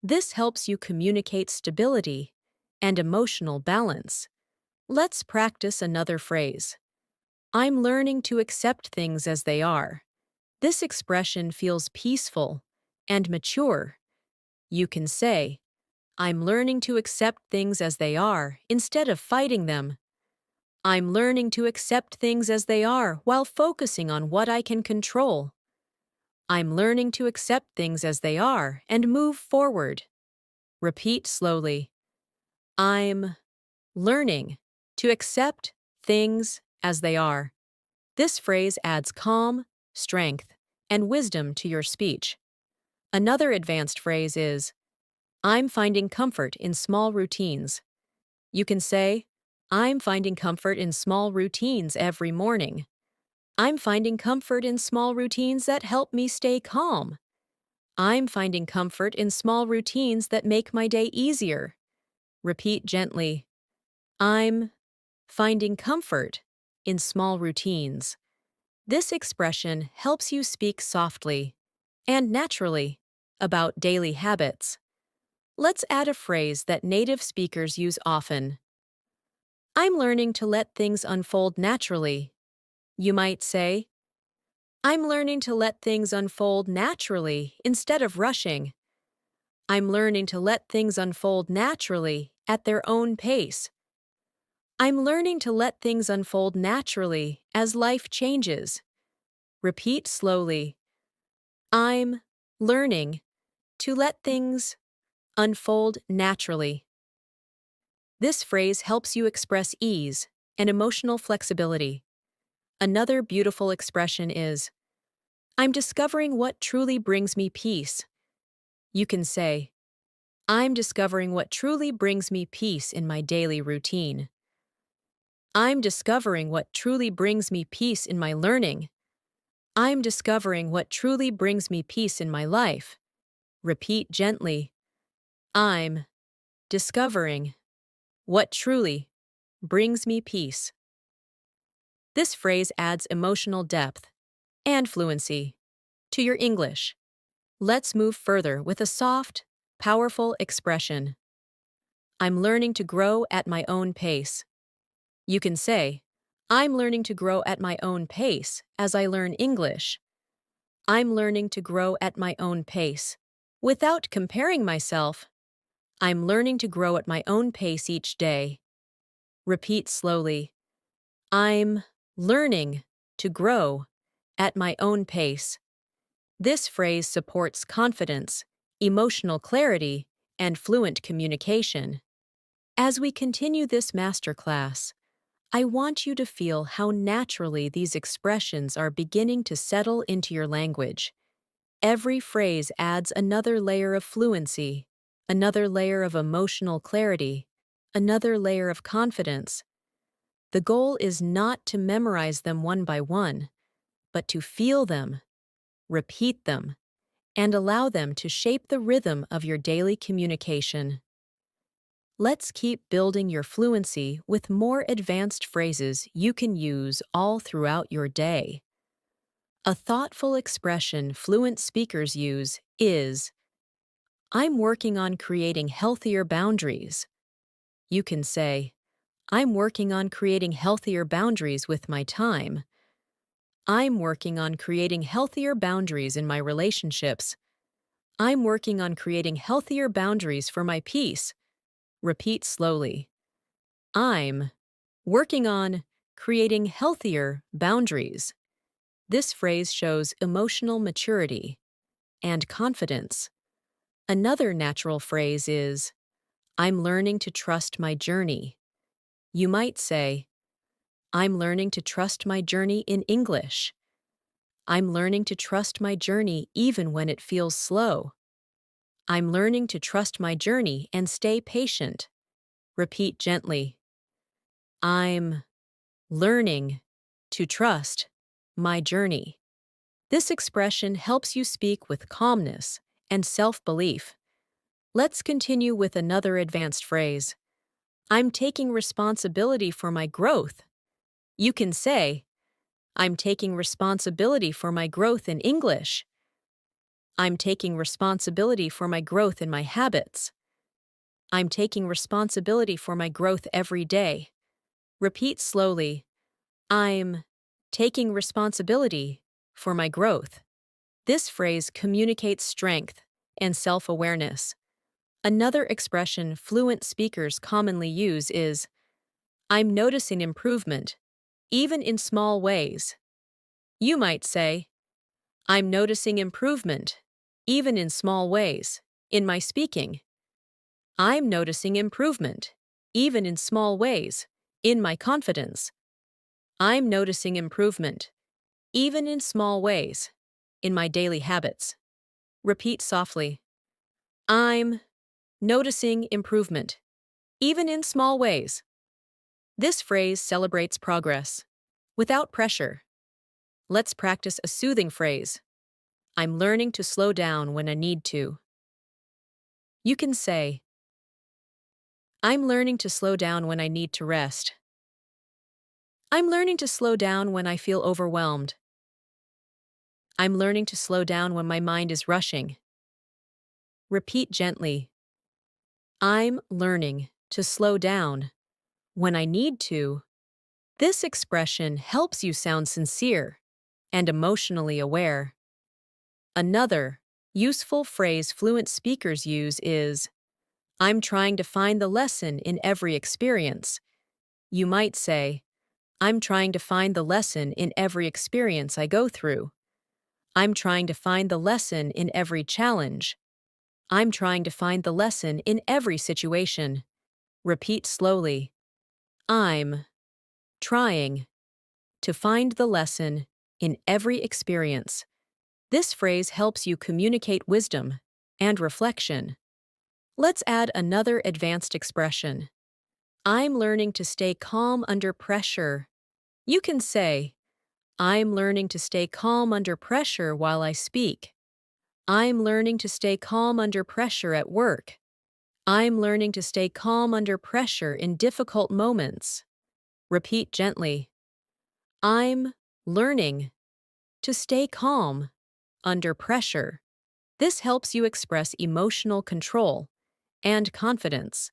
This helps you communicate stability and emotional balance. Let's practice another phrase. I'm learning to accept things as they are. This expression feels peaceful and mature. You can say, I'm learning to accept things as they are instead of fighting them. I'm learning to accept things as they are while focusing on what I can control. I'm learning to accept things as they are and move forward. Repeat slowly. I'm learning to accept things as they are. This phrase adds calm, strength, and wisdom to your speech. Another advanced phrase is, I'm finding comfort in small routines. You can say, I'm finding comfort in small routines every morning. I'm finding comfort in small routines that help me stay calm. I'm finding comfort in small routines that make my day easier. Repeat gently. I'm finding comfort in small routines. This expression helps you speak softly and naturally about daily habits. Let's add a phrase that native speakers use often. I'm learning to let things unfold naturally. You might say, I'm learning to let things unfold naturally instead of rushing. I'm learning to let things unfold naturally at their own pace. I'm learning to let things unfold naturally as life changes. Repeat slowly. I'm learning to let things unfold naturally. This phrase helps you express ease and emotional flexibility. Another beautiful expression is, I'm discovering what truly brings me peace. You can say, I'm discovering what truly brings me peace in my daily routine. I'm discovering what truly brings me peace in my learning. I'm discovering what truly brings me peace in my life. Repeat gently. I'm discovering what truly brings me peace. This phrase adds emotional depth and fluency to your English. Let's move further with a soft, powerful expression. I'm learning to grow at my own pace. You can say, I'm learning to grow at my own pace as I learn English. I'm learning to grow at my own pace. Without comparing myself, I'm learning to grow at my own pace each day. Repeat slowly. I'm learning to grow at my own pace. This phrase supports confidence, emotional clarity, and fluent communication. As we continue this masterclass, I want you to feel how naturally these expressions are beginning to settle into your language. Every phrase adds another layer of fluency, another layer of emotional clarity, another layer of confidence. The goal is not to memorize them one by one, but to feel them, repeat them, and allow them to shape the rhythm of your daily communication. Let's keep building your fluency with more advanced phrases you can use all throughout your day. A thoughtful expression fluent speakers use is, I'm working on creating healthier boundaries. You can say, I'm working on creating healthier boundaries with my time. I'm working on creating healthier boundaries in my relationships. I'm working on creating healthier boundaries for my peace. Repeat slowly. I'm working on creating healthier boundaries. This phrase shows emotional maturity and confidence. Another natural phrase is, I'm learning to trust my journey. You might say, I'm learning to trust my journey in English. I'm learning to trust my journey even when it feels slow. I'm learning to trust my journey and stay patient. Repeat gently. I'm learning to trust my journey. This expression helps you speak with calmness and self-belief. Let's continue with another advanced phrase. I'm taking responsibility for my growth. You can say, I'm taking responsibility for my growth in English. I'm taking responsibility for my growth in my habits. I'm taking responsibility for my growth every day. Repeat slowly. I'm taking responsibility for my growth. This phrase communicates strength and self-awareness. Another expression fluent speakers commonly use is, I'm noticing improvement, even in small ways. You might say, I'm noticing improvement, even in small ways, in my speaking. I'm noticing improvement, even in small ways, in my confidence. I'm noticing improvement, even in small ways, in my daily habits. Repeat softly. I'm noticing improvement, even in small ways. This phrase celebrates progress, without pressure. Let's practice a soothing phrase. I'm learning to slow down when I need to. You can say, I'm learning to slow down when I need to rest. I'm learning to slow down when I feel overwhelmed. I'm learning to slow down when my mind is rushing. Repeat gently. I'm learning to slow down when I need to. This expression helps you sound sincere and emotionally aware. Another useful phrase fluent speakers use is, I'm trying to find the lesson in every experience. You might say, I'm trying to find the lesson in every experience I go through. I'm trying to find the lesson in every challenge. I'm trying to find the lesson in every situation. Repeat slowly. I'm trying to find the lesson in every experience. This phrase helps you communicate wisdom and reflection. Let's add another advanced expression. I'm learning to stay calm under pressure. You can say, I'm learning to stay calm under pressure while I speak. I'm learning to stay calm under pressure at work. I'm learning to stay calm under pressure in difficult moments. Repeat gently. I'm learning to stay calm under pressure. This helps you express emotional control and confidence.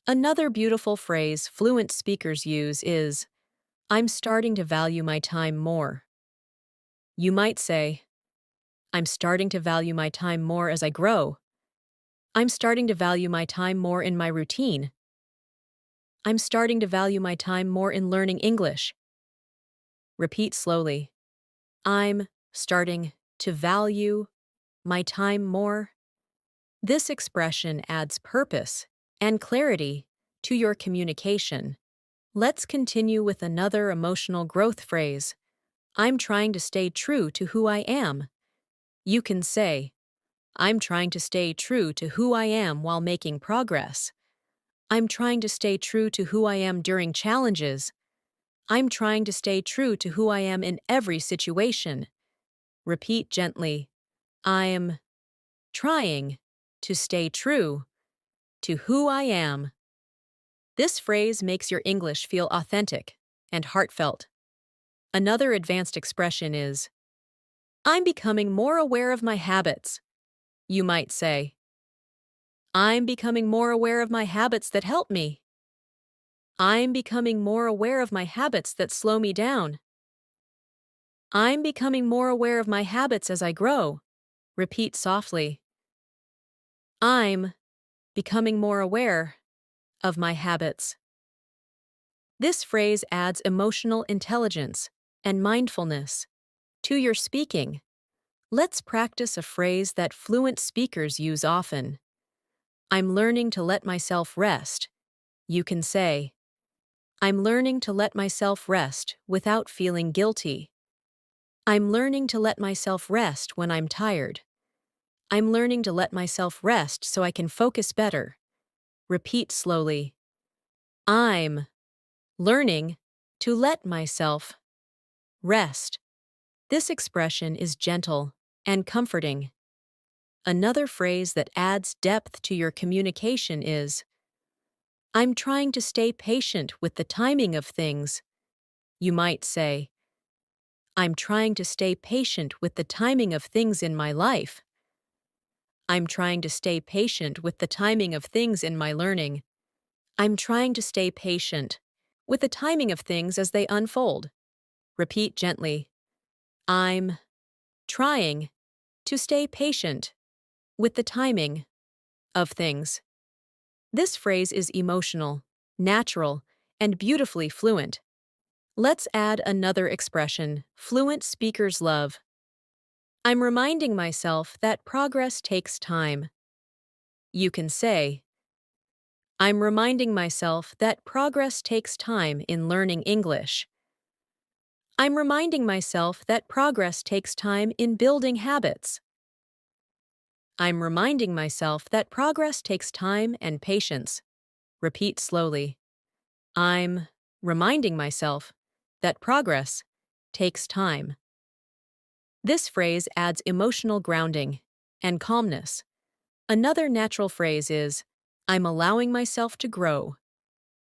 Another beautiful phrase fluent speakers use is, I'm starting to value my time more. You might say, I'm starting to value my time more as I grow. I'm starting to value my time more in my routine. I'm starting to value my time more in learning English. Repeat slowly. I'm starting to value my time more. This expression adds purpose and clarity to your communication. Let's continue with another emotional growth phrase. I'm trying to stay true to who I am. You can say, I'm trying to stay true to who I am while making progress. I'm trying to stay true to who I am during challenges. I'm trying to stay true to who I am in every situation. Repeat gently. I'm trying to stay true to who I am. This phrase makes your English feel authentic and heartfelt. Another advanced expression is, I'm becoming more aware of my habits. You might say, I'm becoming more aware of my habits that help me. I'm becoming more aware of my habits that slow me down. I'm becoming more aware of my habits as I grow. Repeat softly. I'm becoming more aware of my habits. This phrase adds emotional intelligence and mindfulness to your speaking. Let's practice a phrase that fluent speakers use often. I'm learning to let myself rest. You can say, I'm learning to let myself rest without feeling guilty. I'm learning to let myself rest when I'm tired. I'm learning to let myself rest so I can focus better. Repeat slowly. I'm learning to let myself rest. This expression is gentle and comforting. Another phrase that adds depth to your communication is, I'm trying to stay patient with the timing of things. You might say, I'm trying to stay patient with the timing of things in my life. I'm trying to stay patient with the timing of things in my learning. I'm trying to stay patient with the timing of things as they unfold. Repeat gently. I'm trying to stay patient with the timing of things. This phrase is emotional, natural, and beautifully fluent. Let's add another expression fluent speakers love. I'm reminding myself that progress takes time. You can say, I'm reminding myself that progress takes time in learning English. I'm reminding myself that progress takes time in building habits. I'm reminding myself that progress takes time and patience. Repeat slowly. I'm reminding myself that progress takes time. This phrase adds emotional grounding and calmness. Another natural phrase is, I'm allowing myself to grow,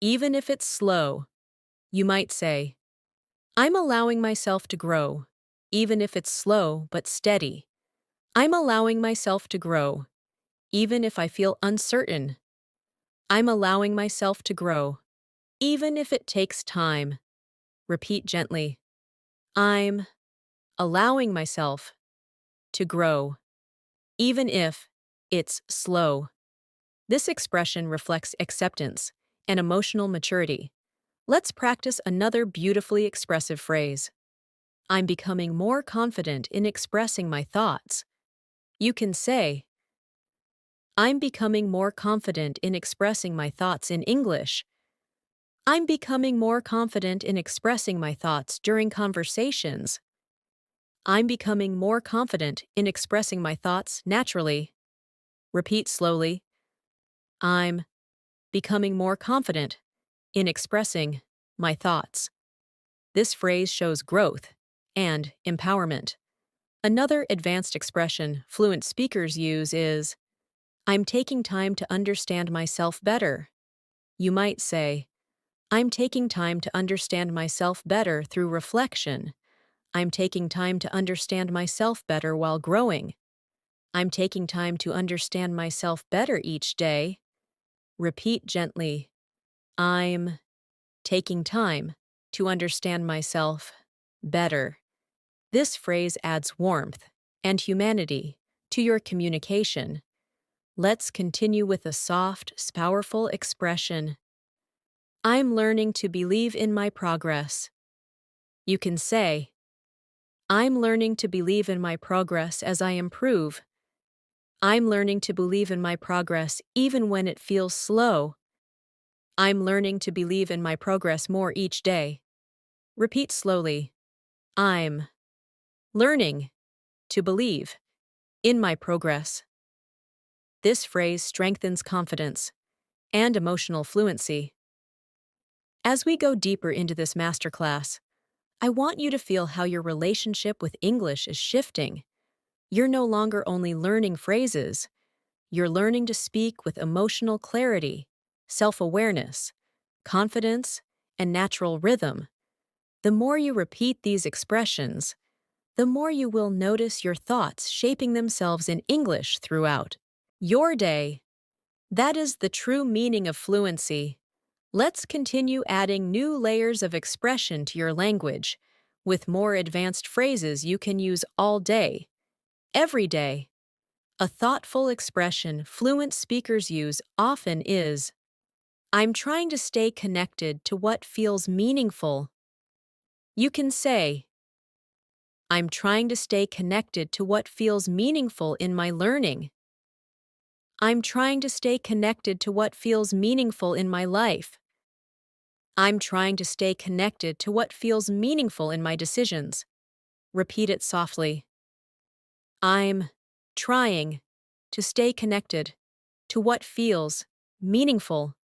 even if it's slow. You might say, I'm allowing myself to grow, even if it's slow but steady. I'm allowing myself to grow, even if I feel uncertain. I'm allowing myself to grow, even if it takes time. Repeat gently. I'm allowing myself to grow, even if it's slow. This expression reflects acceptance and emotional maturity. Let's practice another beautifully expressive phrase. I'm becoming more confident in expressing my thoughts. You can say, I'm becoming more confident in expressing my thoughts in English. I'm becoming more confident in expressing my thoughts during conversations. I'm becoming more confident in expressing my thoughts naturally. Repeat slowly. I'm becoming more confident in expressing my thoughts. This phrase shows growth and empowerment. Another advanced expression fluent speakers use is, I'm taking time to understand myself better. You might say, I'm taking time to understand myself better through reflection. I'm taking time to understand myself better while growing. I'm taking time to understand myself better each day. Repeat gently. I'm taking time to understand myself better. This phrase adds warmth and humanity to your communication. Let's continue with a soft, powerful expression. I'm learning to believe in my progress. You can say, I'm learning to believe in my progress as I improve. I'm learning to believe in my progress even when it feels slow. I'm learning to believe in my progress more each day. Repeat slowly. I'm learning to believe in my progress. This phrase strengthens confidence and emotional fluency. As we go deeper into this masterclass, I want you to feel how your relationship with English is shifting. You're no longer only learning phrases, you're learning to speak with emotional clarity, self-awareness, confidence, and natural rhythm. The more you repeat these expressions, the more you will notice your thoughts shaping themselves in English throughout your day. That is the true meaning of fluency. Let's continue adding new layers of expression to your language, with more advanced phrases you can use all day, every day. A thoughtful expression fluent speakers use often is, I'm trying to stay connected to what feels meaningful. You can say, I'm trying to stay connected to what feels meaningful in my learning. I'm trying to stay connected to what feels meaningful in my life. I'm trying to stay connected to what feels meaningful in my decisions. Repeat it softly. I'm trying to stay connected to what feels meaningful.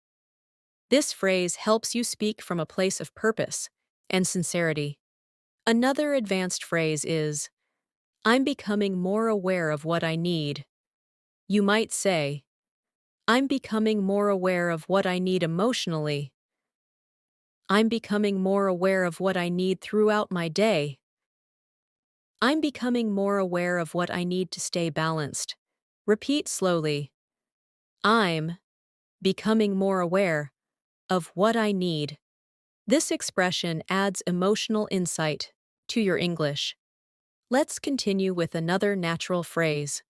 This phrase helps you speak from a place of purpose and sincerity. Another advanced phrase is, I'm becoming more aware of what I need. You might say, I'm becoming more aware of what I need emotionally. I'm becoming more aware of what I need throughout my day. I'm becoming more aware of what I need to stay balanced. Repeat slowly. I'm becoming more aware of what I need. This expression adds emotional insight to your English. Let's continue with another natural phrase.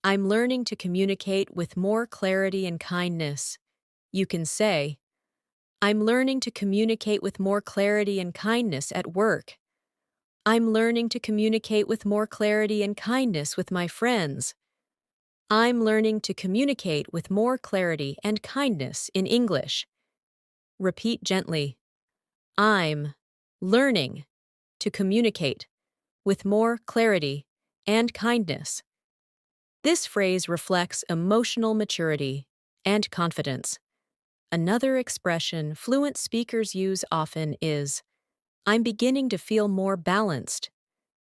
I'm learning to communicate with more clarity and kindness. You can say, I'm learning to communicate with more clarity and kindness at work. I'm learning to communicate with more clarity and kindness with my friends. I'm learning to communicate with more clarity and kindness in English. Repeat gently. I'm learning to communicate with more clarity and kindness. This phrase reflects emotional maturity and confidence. Another expression fluent speakers use often is, I'm beginning to feel more balanced.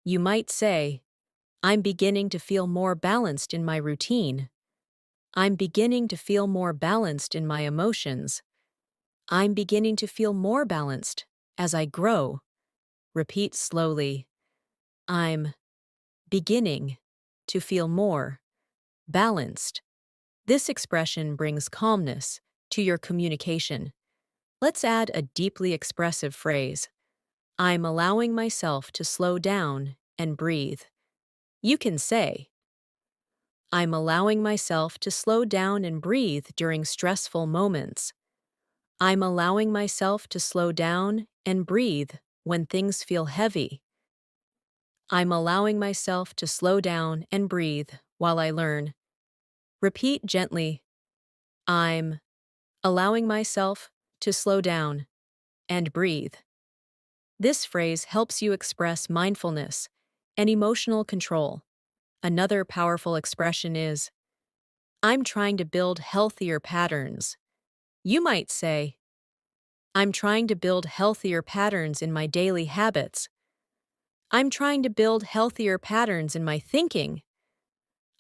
You might say, I'm beginning to feel more balanced in my routine. I'm beginning to feel more balanced in my emotions. I'm beginning to feel more balanced as I grow. Repeat slowly. I'm beginning to feel more balanced. This expression brings calmness to your communication. Let's add a deeply expressive phrase. I'm allowing myself to slow down and breathe. You can say, I'm allowing myself to slow down and breathe during stressful moments. I'm allowing myself to slow down and breathe when things feel heavy. I'm allowing myself to slow down and breathe while I learn. Repeat gently. I'm allowing myself to slow down and breathe. This phrase helps you express mindfulness and emotional control. Another powerful expression is, I'm trying to build healthier patterns. You might say, I'm trying to build healthier patterns in my daily habits. I'm trying to build healthier patterns in my thinking.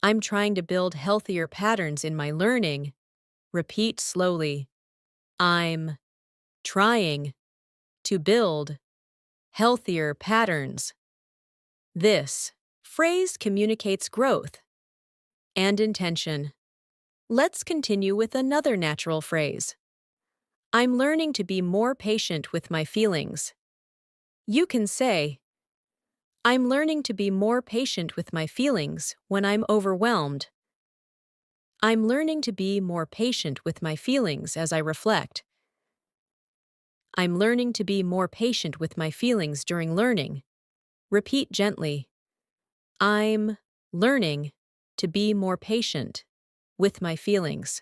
I'm trying to build healthier patterns in my learning. Repeat slowly. I'm trying to build healthier patterns. This phrase communicates growth and intention. Let's continue with another natural phrase. I'm learning to be more patient with my feelings. You can say, I'm learning to be more patient with my feelings when I'm overwhelmed. I'm learning to be more patient with my feelings as I reflect. I'm learning to be more patient with my feelings during learning. Repeat gently. I'm learning to be more patient with my feelings.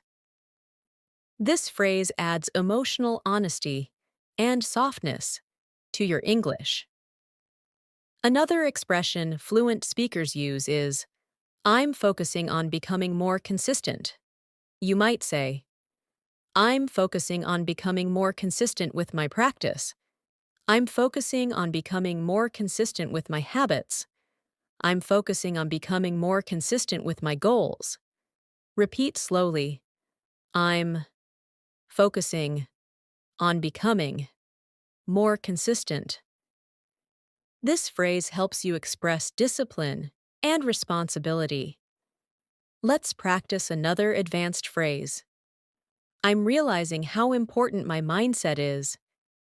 This phrase adds emotional honesty and softness to your English. Another expression fluent speakers use is, I'm focusing on becoming more consistent. You might say, I'm focusing on becoming more consistent with my practice. I'm focusing on becoming more consistent with my habits. I'm focusing on becoming more consistent with my goals. Repeat slowly. I'm focusing on becoming more consistent. This phrase helps you express discipline and responsibility. Let's practice another advanced phrase. I'm realizing how important my mindset is.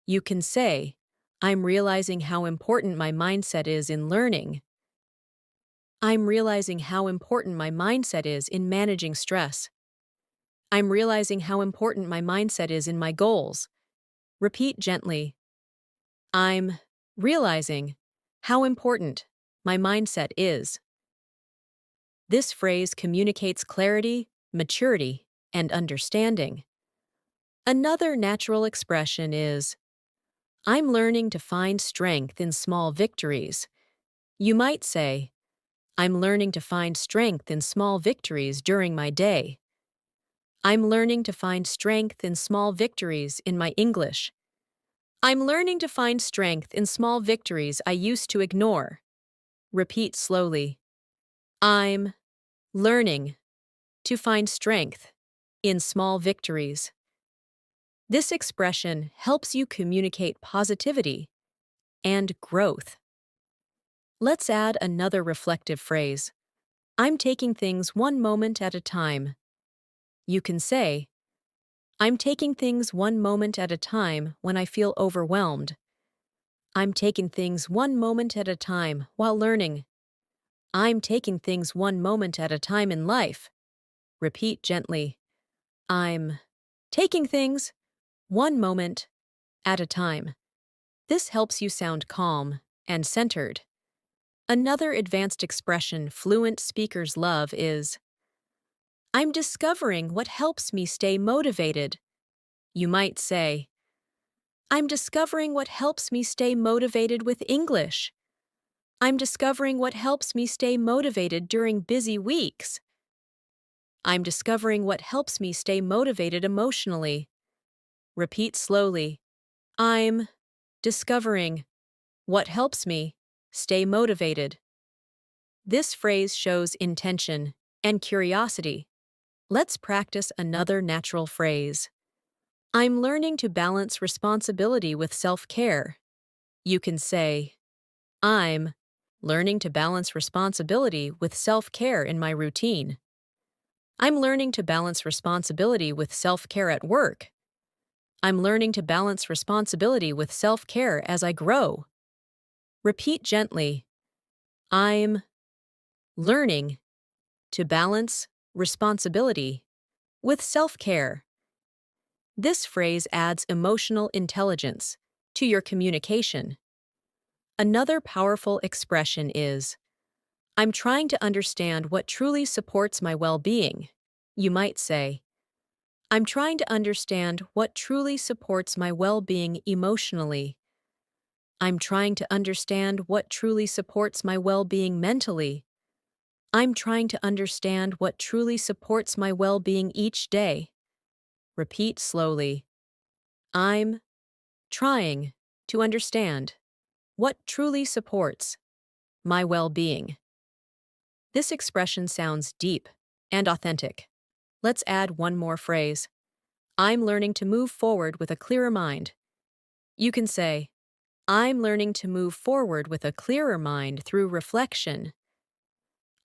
You can say, I'm realizing how important my mindset is in learning. I'm realizing how important my mindset is in managing stress. I'm realizing how important my mindset is in my goals. Repeat gently. I'm realizing how important my mindset is. This phrase communicates clarity, maturity, and understanding. Another natural expression is, I'm learning to find strength in small victories. You might say, I'm learning to find strength in small victories during my day. I'm learning to find strength in small victories in my English. I'm learning to find strength in small victories I used to ignore. Repeat slowly. I'm learning to find strength in small victories. This expression helps you communicate positivity and growth. Let's add another reflective phrase. I'm taking things one moment at a time. You can say, I'm taking things one moment at a time when I feel overwhelmed. I'm taking things one moment at a time while learning. I'm taking things one moment at a time in life. Repeat gently. I'm taking things one moment at a time. This helps you sound calm and centered. Another advanced expression fluent speakers love is, I'm discovering what helps me stay motivated. You might say, I'm discovering what helps me stay motivated with English. I'm discovering what helps me stay motivated during busy weeks. I'm discovering what helps me stay motivated emotionally. Repeat slowly. I'm discovering what helps me stay motivated. This phrase shows intention and curiosity. Let's practice another natural phrase. I'm learning to balance responsibility with self-care. You can say, I'm learning to balance responsibility with self-care in my routine. I'm learning to balance responsibility with self-care at work. I'm learning to balance responsibility with self-care as I grow. Repeat gently. I'm learning to balance responsibility with self-care. This phrase adds emotional intelligence to your communication. Another powerful expression is, I'm trying to understand what truly supports my well-being. You might say, I'm trying to understand what truly supports my well-being emotionally. I'm trying to understand what truly supports my well-being mentally. I'm trying to understand what truly supports my well-being each day. Repeat slowly. I'm trying to understand what truly supports my well-being. This expression sounds deep and authentic. Let's add one more phrase. I'm learning to move forward with a clearer mind. You can say, I'm learning to move forward with a clearer mind through reflection.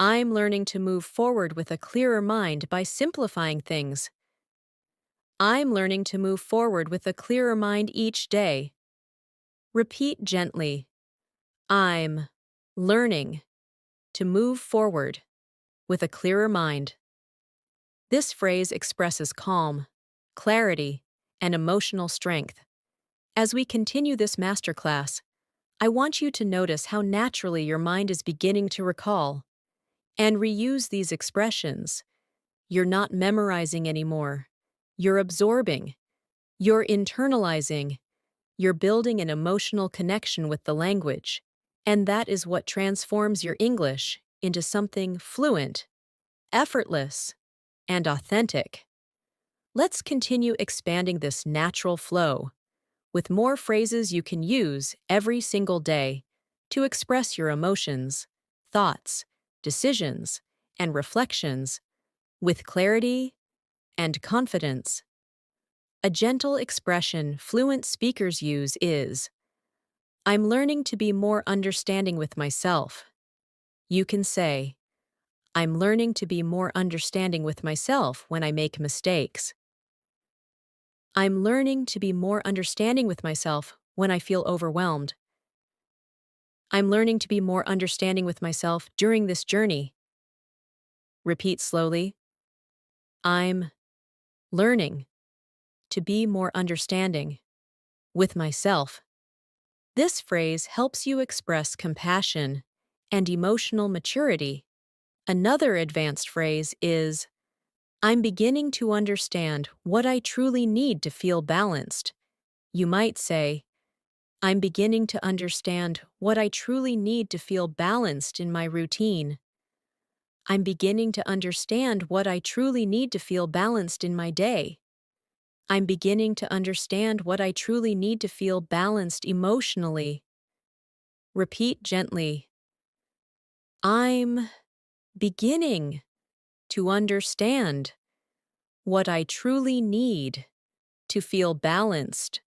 I'm learning to move forward with a clearer mind by simplifying things. I'm learning to move forward with a clearer mind each day. Repeat gently. I'm learning to move forward with a clearer mind. This phrase expresses calm, clarity, and emotional strength. As we continue this masterclass, I want you to notice how naturally your mind is beginning to recall and reuse these expressions. You're not memorizing anymore. You're absorbing. You're internalizing. You're building an emotional connection with the language. And that is what transforms your English into something fluent, effortless, and authentic. Let's continue expanding this natural flow with more phrases you can use every single day to express your emotions, thoughts, decisions, and reflections with clarity and confidence. A gentle expression fluent speakers use is, I'm learning to be more understanding with myself. You can say, I'm learning to be more understanding with myself when I make mistakes. I'm learning to be more understanding with myself when I feel overwhelmed. I'm learning to be more understanding with myself during this journey. Repeat slowly. I'm learning to be more understanding with myself. This phrase helps you express compassion and emotional maturity. Another advanced phrase is, I'm beginning to understand what I truly need to feel balanced. You might say, I'm beginning to understand what I truly need to feel balanced in my routine. I'm beginning to understand what I truly need to feel balanced in my day. I'm beginning to understand what I truly need to feel balanced emotionally. Repeat gently. I'm beginning to understand what I truly need to feel balanced.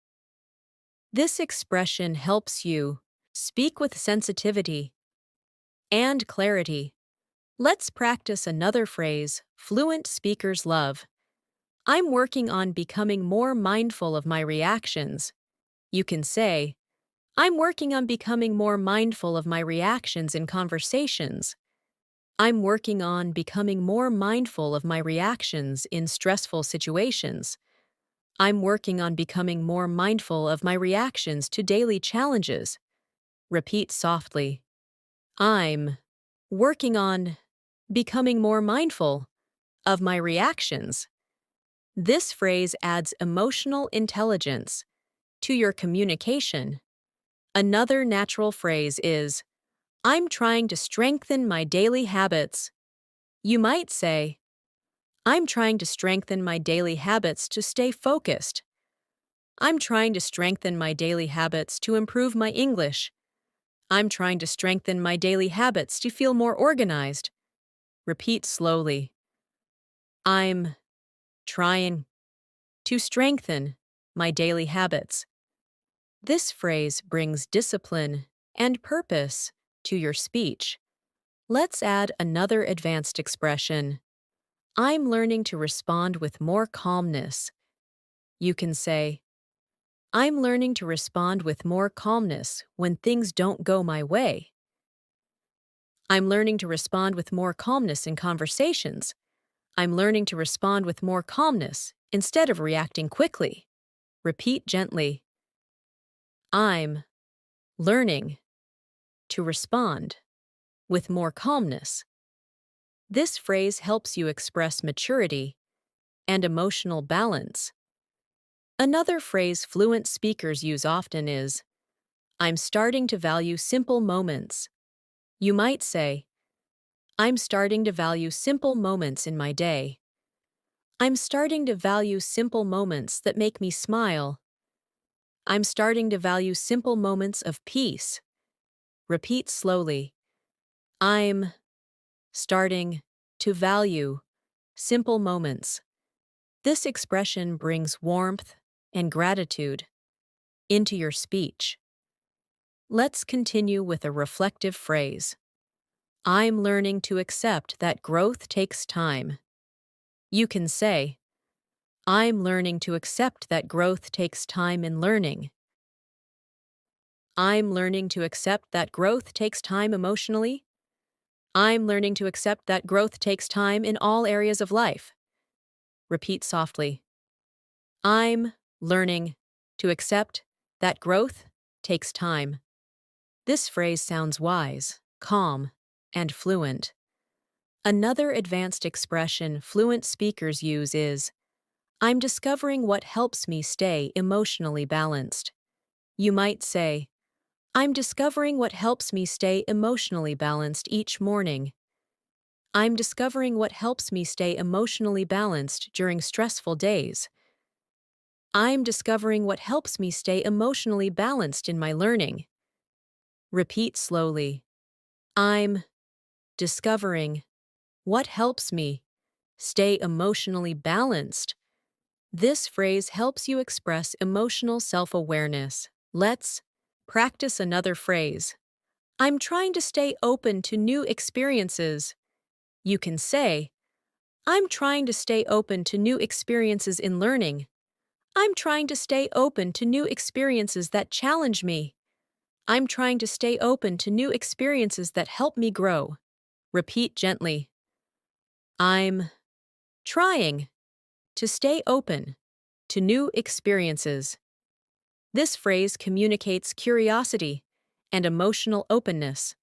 This expression helps you speak with sensitivity and clarity. Let's practice another phrase fluent speakers love. I'm working on becoming more mindful of my reactions. You can say, I'm working on becoming more mindful of my reactions in conversations. I'm working on becoming more mindful of my reactions in stressful situations. I'm working on becoming more mindful of my reactions to daily challenges. Repeat softly. I'm working on becoming more mindful of my reactions. This phrase adds emotional intelligence to your communication. Another natural phrase is, I'm trying to strengthen my daily habits. You might say, I'm trying to strengthen my daily habits to stay focused. I'm trying to strengthen my daily habits to improve my English. I'm trying to strengthen my daily habits to feel more organized. Repeat slowly. I'm trying to strengthen my daily habits. This phrase brings discipline and purpose to your speech. Let's add another advanced expression. I'm learning to respond with more calmness. You can say, I'm learning to respond with more calmness when things don't go my way. I'm learning to respond with more calmness in conversations. I'm learning to respond with more calmness instead of reacting quickly. Repeat gently. I'm learning to respond with more calmness. This phrase helps you express maturity and emotional balance. Another phrase fluent speakers use often is, I'm starting to value simple moments. You might say, I'm starting to value simple moments in my day. I'm starting to value simple moments that make me smile. I'm starting to value simple moments of peace. Repeat slowly. I'm starting to value simple moments. This expression brings warmth and gratitude into your speech. Let's continue with a reflective phrase. I'm learning to accept that growth takes time. You can say, I'm learning to accept that growth takes time in learning. I'm learning to accept that growth takes time emotionally. I'm learning to accept that growth takes time in all areas of life. Repeat softly. I'm learning to accept that growth takes time. This phrase sounds wise, calm, and fluent. Another advanced expression fluent speakers use is, I'm discovering what helps me stay emotionally balanced. You might say, I'm discovering what helps me stay emotionally balanced each morning. I'm discovering what helps me stay emotionally balanced during stressful days. I'm discovering what helps me stay emotionally balanced in my learning. Repeat slowly. I'm discovering what helps me stay emotionally balanced. This phrase helps you express emotional self-awareness. Let's practice another phrase. I'm trying to stay open to new experiences. You can say, I'm trying to stay open to new experiences in learning. I'm trying to stay open to new experiences that challenge me. I'm trying to stay open to new experiences that help me grow. Repeat gently. I'm trying to stay open to new experiences This phrase communicates curiosity and emotional openness.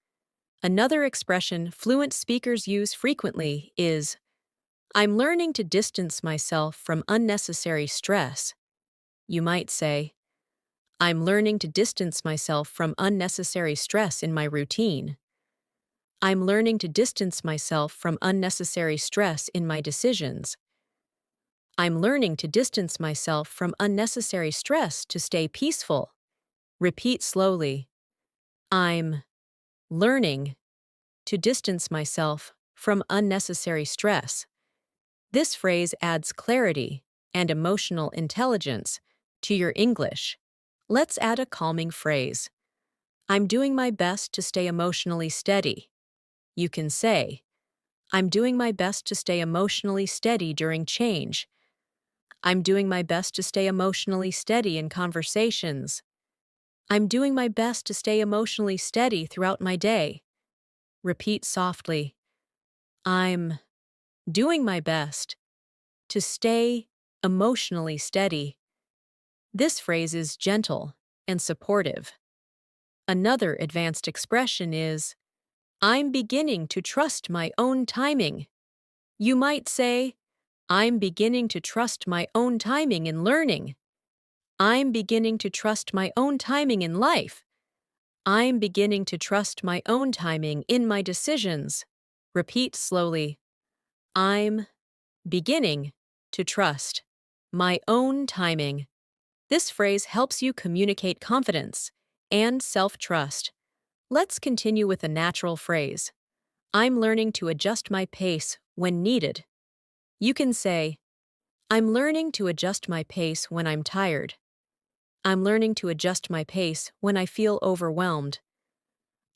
Another expression fluent speakers use frequently is, I'm learning to distance myself from unnecessary stress. You might say, I'm learning to distance myself from unnecessary stress in my routine. I'm learning to distance myself from unnecessary stress in my decisions. I'm learning to distance myself from unnecessary stress to stay peaceful. Repeat slowly. I'm learning to distance myself from unnecessary stress. This phrase adds clarity and emotional intelligence to your English. Let's add a calming phrase. I'm doing my best to stay emotionally steady. You can say, I'm doing my best to stay emotionally steady during change. I'm doing my best to stay emotionally steady in conversations. I'm doing my best to stay emotionally steady throughout my day. Repeat softly. I'm doing my best to stay emotionally steady. This phrase is gentle and supportive. Another advanced expression is, I'm beginning to trust my own timing. You might say, I'm beginning to trust my own timing in learning. I'm beginning to trust my own timing in life. I'm beginning to trust my own timing in my decisions. Repeat slowly. I'm beginning to trust my own timing. This phrase helps you communicate confidence and self-trust. Let's continue with a natural phrase. I'm learning to adjust my pace when needed. You can say, I'm learning to adjust my pace when I'm tired. I'm learning to adjust my pace when I feel overwhelmed.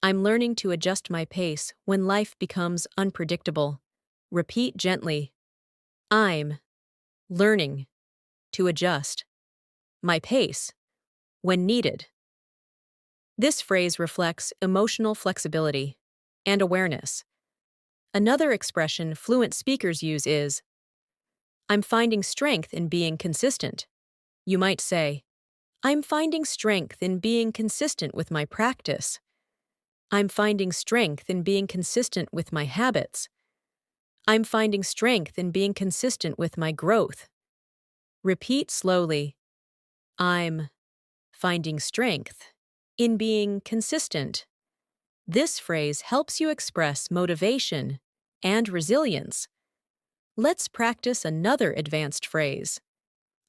I'm learning to adjust my pace when life becomes unpredictable. Repeat gently. I'm learning to adjust my pace when needed. This phrase reflects emotional flexibility and awareness. Another expression fluent speakers use is, I'm finding strength in being consistent. You might say, I'm finding strength in being consistent with my practice. I'm finding strength in being consistent with my habits. I'm finding strength in being consistent with my growth. Repeat slowly. I'm finding strength in being consistent. This phrase helps you express motivation and resilience. Let's practice another advanced phrase.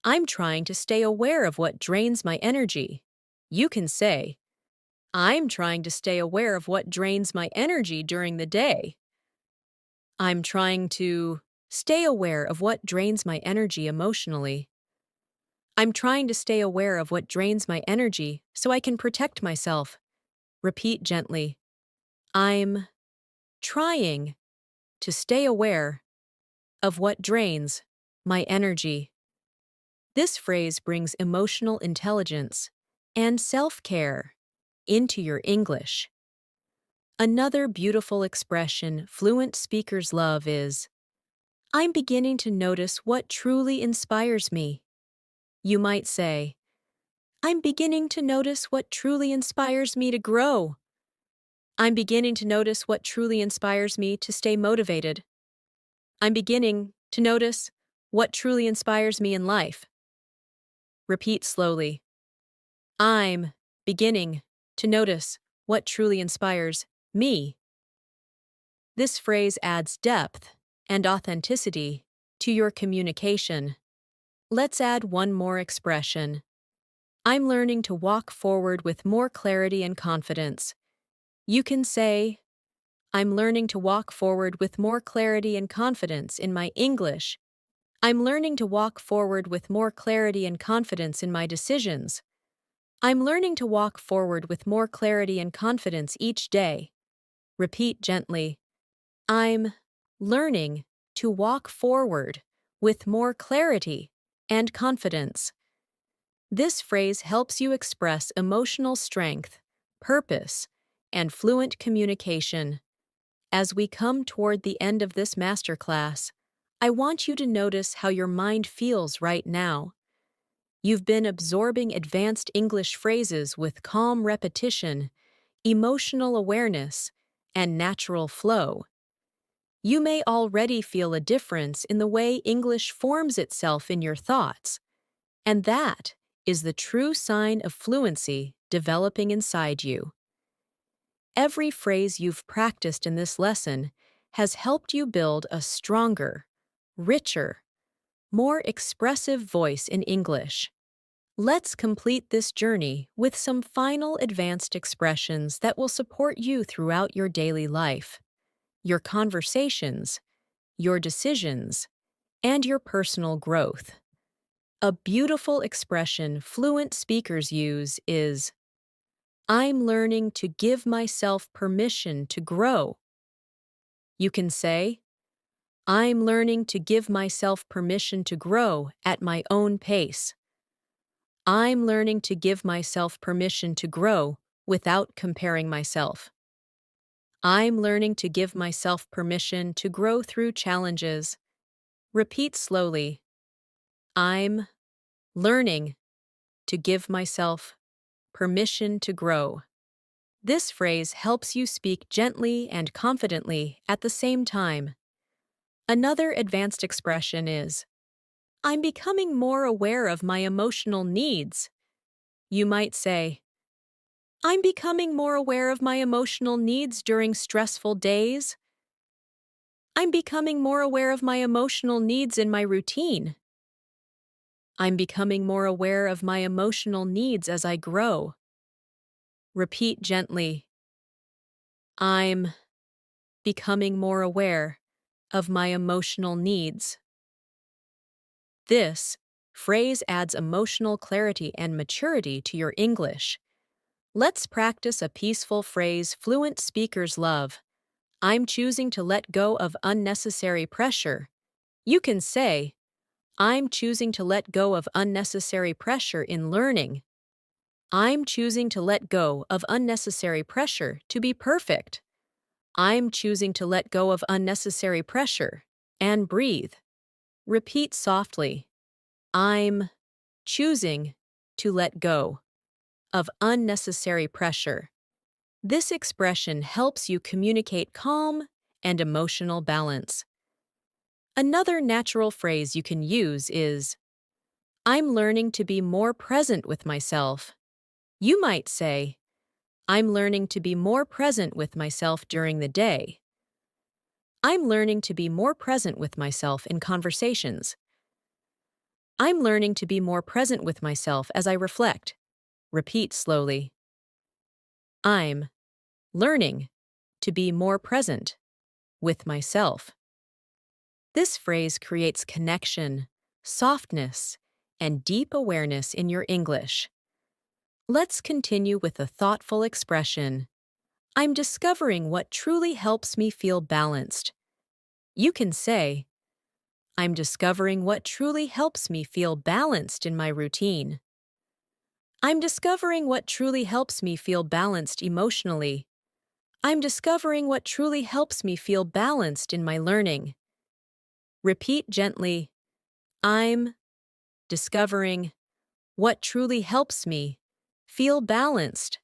I'm trying to stay aware of what drains my energy. You can say, I'm trying to stay aware of what drains my energy during the day. I'm trying to stay aware of what drains my energy emotionally. I'm trying to stay aware of what drains my energy so I can protect myself. Repeat gently. I'm trying to stay aware of what drains my energy. This phrase brings emotional intelligence and self-care into your English. Another beautiful expression fluent speakers love is, I'm beginning to notice what truly inspires me. You might say, I'm beginning to notice what truly inspires me to grow. I'm beginning to notice what truly inspires me to stay motivated. I'm beginning to notice what truly inspires me in life. Repeat slowly. I'm beginning to notice what truly inspires me. This phrase adds depth and authenticity to your communication. Let's add one more expression. I'm learning to walk forward with more clarity and confidence. You can say, I'm learning to walk forward with more clarity and confidence in my English. I'm learning to walk forward with more clarity and confidence in my decisions. I'm learning to walk forward with more clarity and confidence each day. Repeat gently. I'm learning to walk forward with more clarity and confidence. This phrase helps you express emotional strength, purpose, and fluent communication. As we come toward the end of this masterclass, I want you to notice how your mind feels right now. You've been absorbing advanced English phrases with calm repetition, emotional awareness, and natural flow. You may already feel a difference in the way English forms itself in your thoughts, and that is the true sign of fluency developing inside you. Every phrase you've practiced in this lesson has helped you build a stronger, richer, more expressive voice in English. Let's complete this journey with some final advanced expressions that will support you throughout your daily life, your conversations, your decisions, and your personal growth. A beautiful expression fluent speakers use is, I'm learning to give myself permission to grow. You can say, I'm learning to give myself permission to grow at my own pace. I'm learning to give myself permission to grow without comparing myself. I'm learning to give myself permission to grow through challenges. Repeat slowly. I'm learning to give myself permission to grow. This phrase helps you speak gently and confidently at the same time. Another advanced expression is, I'm becoming more aware of my emotional needs. You might say, I'm becoming more aware of my emotional needs during stressful days. I'm becoming more aware of my emotional needs in my routine. I'm becoming more aware of my emotional needs as I grow. Repeat gently. I'm becoming more aware of my emotional needs. This phrase adds emotional clarity and maturity to your English. Let's practice a peaceful phrase fluent speakers love. I'm choosing to let go of unnecessary pressure. You can say, I'm choosing to let go of unnecessary pressure in learning. I'm choosing to let go of unnecessary pressure to be perfect. I'm choosing to let go of unnecessary pressure and breathe. Repeat softly. I'm choosing to let go of unnecessary pressure. This expression helps you communicate calm and emotional balance. Another natural phrase you can use is, I'm learning to be more present with myself. You might say, I'm learning to be more present with myself during the day. I'm learning to be more present with myself in conversations. I'm learning to be more present with myself as I reflect. Repeat slowly. I'm learning to be more present with myself. This phrase creates connection, softness, and deep awareness in your English. Let's continue with a thoughtful expression. I'm discovering what truly helps me feel balanced. You can say, I'm discovering what truly helps me feel balanced in my routine. I'm discovering what truly helps me feel balanced emotionally. I'm discovering what truly helps me feel balanced in my learning. Repeat gently, I'm discovering what truly helps me feel balanced.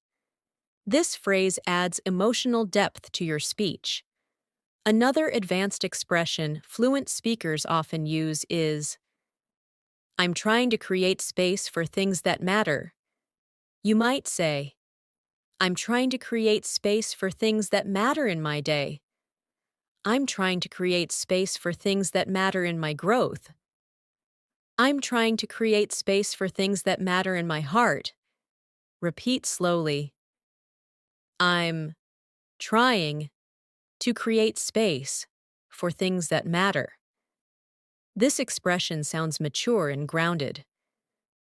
This phrase adds emotional depth to your speech. Another advanced expression fluent speakers often use is, I'm trying to create space for things that matter. You might say, I'm trying to create space for things that matter in my day. I'm trying to create space for things that matter in my growth. I'm trying to create space for things that matter in my heart. Repeat slowly. I'm trying to create space for things that matter. This expression sounds mature and grounded.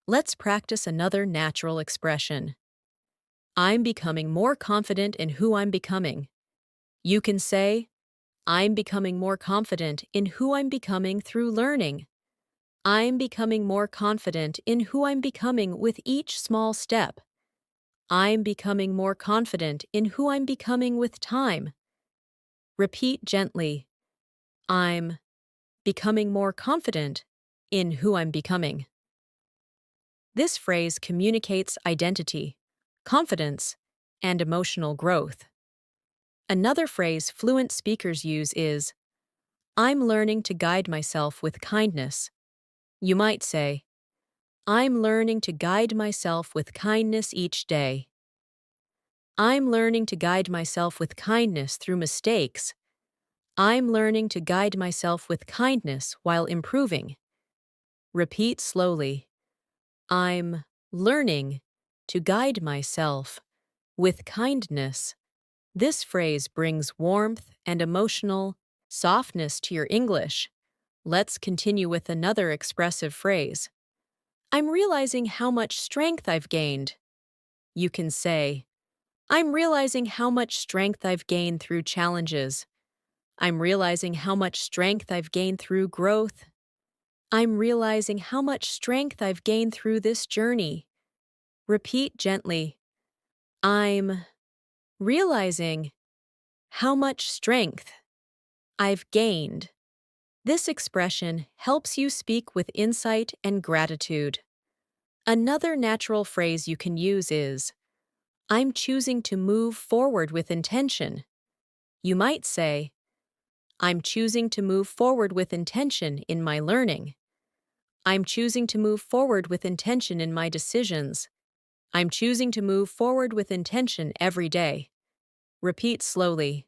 Let's practice another natural expression. I'm becoming more confident in who I'm becoming. You can say, I'm becoming more confident in who I'm becoming through learning. I'm becoming more confident in who I'm becoming with each small step. I'm becoming more confident in who I'm becoming with time. Repeat gently. I'm becoming more confident in who I'm becoming. This phrase communicates identity, confidence, and emotional growth. Another phrase fluent speakers use is, I'm learning to guide myself with kindness. You might say, I'm learning to guide myself with kindness each day. I'm learning to guide myself with kindness through mistakes. I'm learning to guide myself with kindness while improving. Repeat slowly. I'm learning to guide myself with kindness. This phrase brings warmth and emotional softness to your English. Let's continue with another expressive phrase. I'm realizing how much strength I've gained. You can say, I'm realizing how much strength I've gained through challenges. I'm realizing how much strength I've gained through growth. I'm realizing how much strength I've gained through this journey. Repeat gently. I'm realizing how much strength I've gained. This expression helps you speak with insight and gratitude. Another natural phrase you can use is, I'm choosing to move forward with intention. You might say, I'm choosing to move forward with intention in my learning. I'm choosing to move forward with intention in my decisions. I'm choosing to move forward with intention every day. Repeat slowly.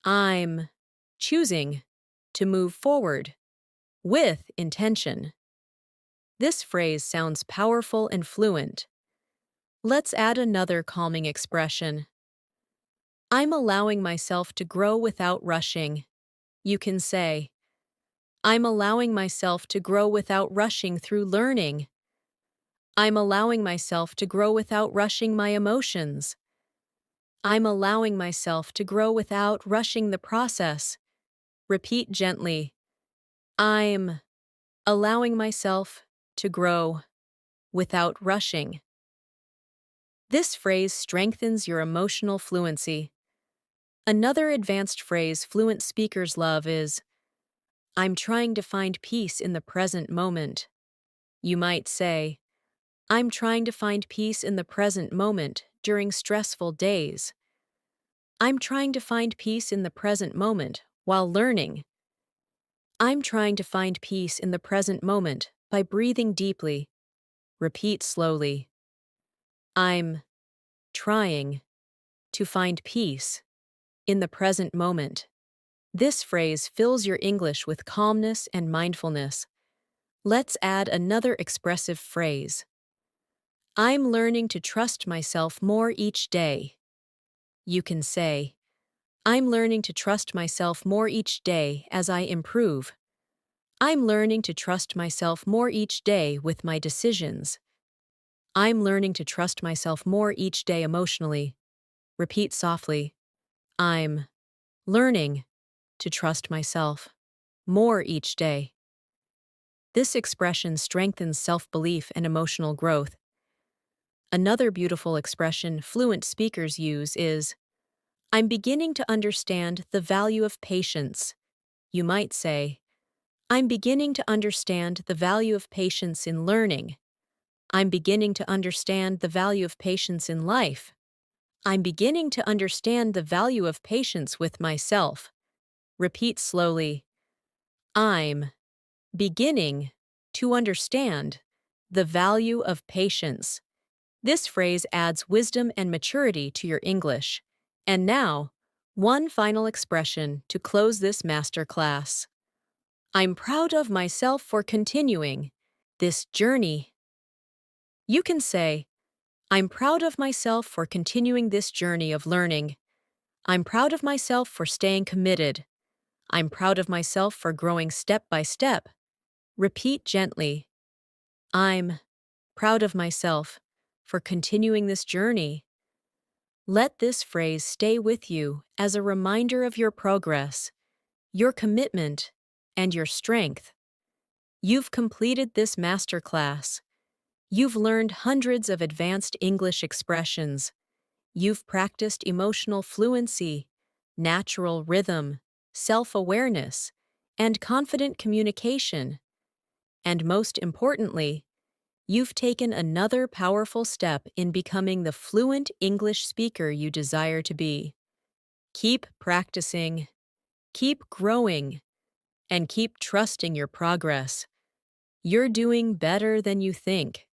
I'm choosing to move forward with intention. This phrase sounds powerful and fluent. Let's add another calming expression. I'm allowing myself to grow without rushing. You can say, I'm allowing myself to grow without rushing through learning. I'm allowing myself to grow without rushing my emotions. I'm allowing myself to grow without rushing the process. Repeat gently. I'm allowing myself to grow without rushing. This phrase strengthens your emotional fluency. Another advanced phrase fluent speakers love is, I'm trying to find peace in the present moment. You might say, I'm trying to find peace in the present moment during stressful days. I'm trying to find peace in the present moment while learning. I'm trying to find peace in the present moment by breathing deeply. Repeat slowly. I'm trying to find peace in the present moment. This phrase fills your English with calmness and mindfulness. Let's add another expressive phrase. I'm learning to trust myself more each day. You can say, I'm learning to trust myself more each day as I improve. I'm learning to trust myself more each day with my decisions. I'm learning to trust myself more each day emotionally. Repeat softly. I'm learning to trust myself more each day. This expression strengthens self-belief and emotional growth. Another beautiful expression fluent speakers use is, I'm beginning to understand the value of patience. You might say, I'm beginning to understand the value of patience in learning. I'm beginning to understand the value of patience in life. I'm beginning to understand the value of patience with myself. Repeat slowly. I'm beginning to understand the value of patience. This phrase adds wisdom and maturity to your English. And now, one final expression to close this masterclass. I'm proud of myself for continuing this journey. You can say, I'm proud of myself for continuing this journey of learning. I'm proud of myself for staying committed. I'm proud of myself for growing step by step. Repeat gently. I'm proud of myself for continuing this journey. Let this phrase stay with you as a reminder of your progress, your commitment, and your strength. You've completed this masterclass. You've learned hundreds of advanced English expressions. You've practiced emotional fluency, natural rhythm, self-awareness, and confident communication. And most importantly, You've taken another powerful step in becoming the fluent English speaker you desire to be. Keep practicing, keep growing, and keep trusting your progress. You're doing better than you think.